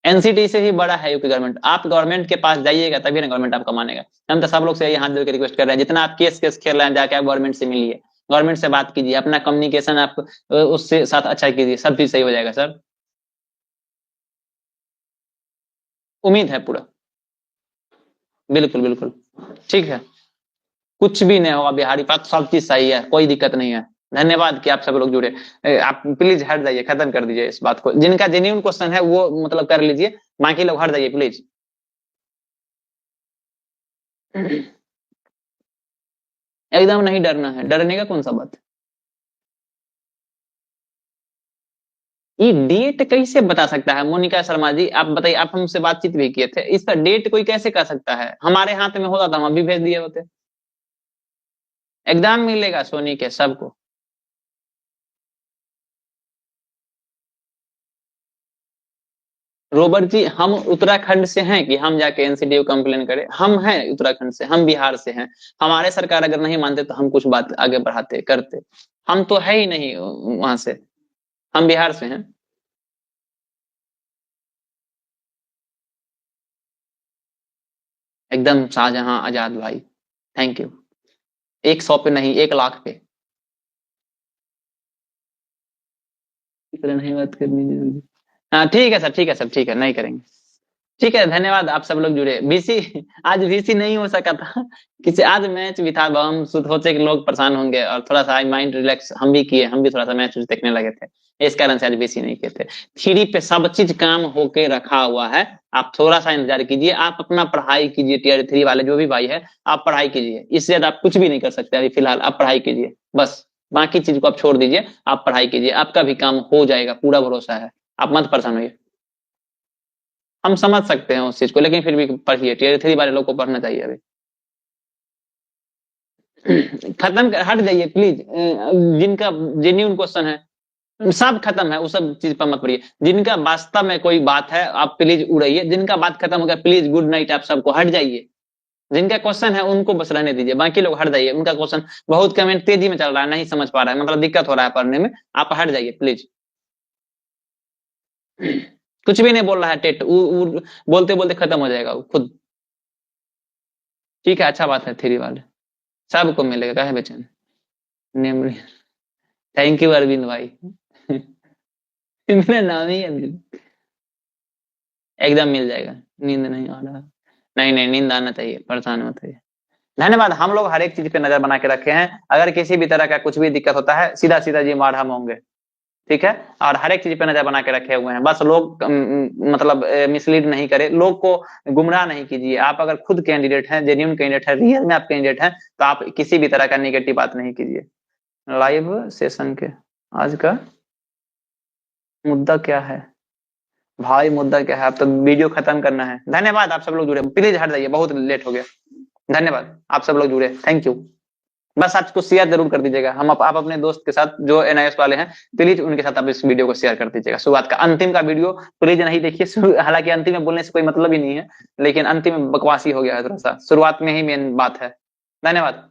एनसीटी से ही बड़ा है यूपी गवर्नमेंट। आप गवर्नमेंट के पास जाइएगा तभी ना गवर्नमेंट आपका मानेगा। हम तो सब लोग से यही हाथ जोड़ के रिक्वेस्ट कर रहे हैं, जितना आप केस केस खेल रहे हैं जाके आप गवर्नमेंट से मिलिए, गवर्नमेंट से बात कीजिए, अपना कम्युनिकेशन आप उससे साथ अच्छा कीजिए, सब चीज सही हो जाएगा सर। उम्मीद है पूरा, बिल्कुल बिल्कुल ठीक है। कुछ भी नहीं होगा बिहारी पास, सब चीज सही है, कोई दिक्कत नहीं है। धन्यवाद कि आप सब लोग जुड़े। आप प्लीज हट जाइए, खत्म कर दीजिए इस बात को। जिनका जेन्युइन क्वेश्चन है वो मतलब कर लीजिए, बाकी लोग हट जाइए प्लीज। एकदम नहीं डरना है, डरने का कौन सा बात है। ये डेट कैसे बता सकता है मोनिका शर्मा जी, आप बताइए। आप हमसे बातचीत भी किए थे, इसका डेट कोई कैसे कर सकता है। हमारे हाथ में होता तो हम अभी भेज दिए होते। एग्जाम मिलेगा सोनी के सबको। रोबर जी, हम उत्तराखंड से हैं कि हम जाके एनसीडीओ कंप्लेन करें। हम हैं उत्तराखंड से, हम बिहार से हैं। हमारे सरकार अगर नहीं मानते तो हम कुछ बात आगे बढ़ाते करते। हम तो है ही नहीं वहां से, हम बिहार से हैं। एकदम शाहजहां आजाद भाई, थैंक यू। 100 पे नहीं, 1 लाख पे। नहीं बात करनी जरूरी। हाँ ठीक है सर, ठीक है सर, ठीक है, नहीं करेंगे। ठीक है, धन्यवाद आप सब लोग जुड़े। बीसी आज बीसी नहीं हो सका था, किसी आज मैच भी था, हम सोचे कि लोग परेशान होंगे और थोड़ा सा माइंड रिलैक्स हम भी किए, हम भी थोड़ा सा मैच देखने लगे थे, इस कारण से आज बीसी नहीं किए थे। थ्री पे सब चीज काम होके रखा हुआ है, आप थोड़ा सा इंतजार कीजिए। आप अपना पढ़ाई कीजिए, टीयर 3 वाले जो भी भाई है, आप पढ़ाई कीजिए। इससे ज्यादा आप कुछ भी नहीं कर सकते अभी फिलहाल, आप पढ़ाई कीजिए बस। बाकी चीज को आप छोड़ दीजिए, आप पढ़ाई कीजिए, आपका भी काम हो जाएगा, पूरा भरोसा है। आप मत परेशान होइए। हम समझ सकते हैं उस चीज को, लेकिन फिर भी पढ़िए, टीयर 3 वाले लोग को पढ़ना चाहिए अभी। खत्म कर, हट जाइए प्लीज। जिनका जेन्यून क्वेश्चन है सब खत्म है, वो सब चीज पर मत पड़िए। जिनका वास्तव में कोई बात है आप प्लीज उड़ाइए, जिनका बात खत्म हो गया प्लीज गुड नाइट, आप सबको हट जाइए। जिनका क्वेश्चन है उनको बस रहने दीजिए, बाकी लोग हट जाइए। उनका क्वेश्चन बहुत कमेंट तेजी में चल रहा है, नहीं समझ पा रहा है, मतलब दिक्कत हो रहा है पढ़ने में, आप हट जाइए प्लीज। कुछ भी नहीं बोल रहा है टेट, बोलते बोलते खत्म हो जाएगा वो खुद। ठीक है, अच्छा बात है, 3 वाले सबको मिलेगा, कहे बेचैन। मेमोरी, थैंक यू अरविंद भाई। मेरा नाम ही अरविंद। एकदम मिल जाएगा। नींद नहीं आ रहा, नहीं नहीं, नींद आना चाहिए, परेशान मत होइए। धन्यवाद। हम लोग हर एक चीज पे नजर बना के रखे हैं, अगर किसी भी तरह का कुछ भी दिक्कत होता है सीधा सीधा जी मार हम होंगे, ठीक है। और हर एक चीज पे नजर बना के रखे हुए हैं, बस लोग मतलब मिसलीड नहीं करे, लोग को गुमराह नहीं कीजिए। आप अगर खुद कैंडिडेट हैं, जेन्यून कैंडिडेट है, रियल में आप कैंडिडेट हैं, तो आप किसी भी तरह का निगेटिव बात नहीं कीजिए। लाइव सेशन के आज का मुद्दा क्या है भाई, मुद्दा क्या है, आप तो वीडियो खत्म करना है। धन्यवाद आप सब लोग जुड़े, प्लीज हट जाइए, बहुत लेट हो गया। धन्यवाद आप सब लोग जुड़े, थैंक यू। बस आज को शेयर जरूर कर दीजिएगा। आप अपने दोस्त के साथ जो एनआईएस वाले हैं, प्लीज उनके साथ आप इस वीडियो को शेयर कर दीजिएगा। शुरुआत का अंतिम का वीडियो प्लीज नहीं देखिए, हालांकि अंतिम में बोलने से कोई मतलब ही नहीं है, लेकिन अंतिम में बकवासी हो गया है थोड़ा सा, शुरुआत में ही मेन बात है। धन्यवाद।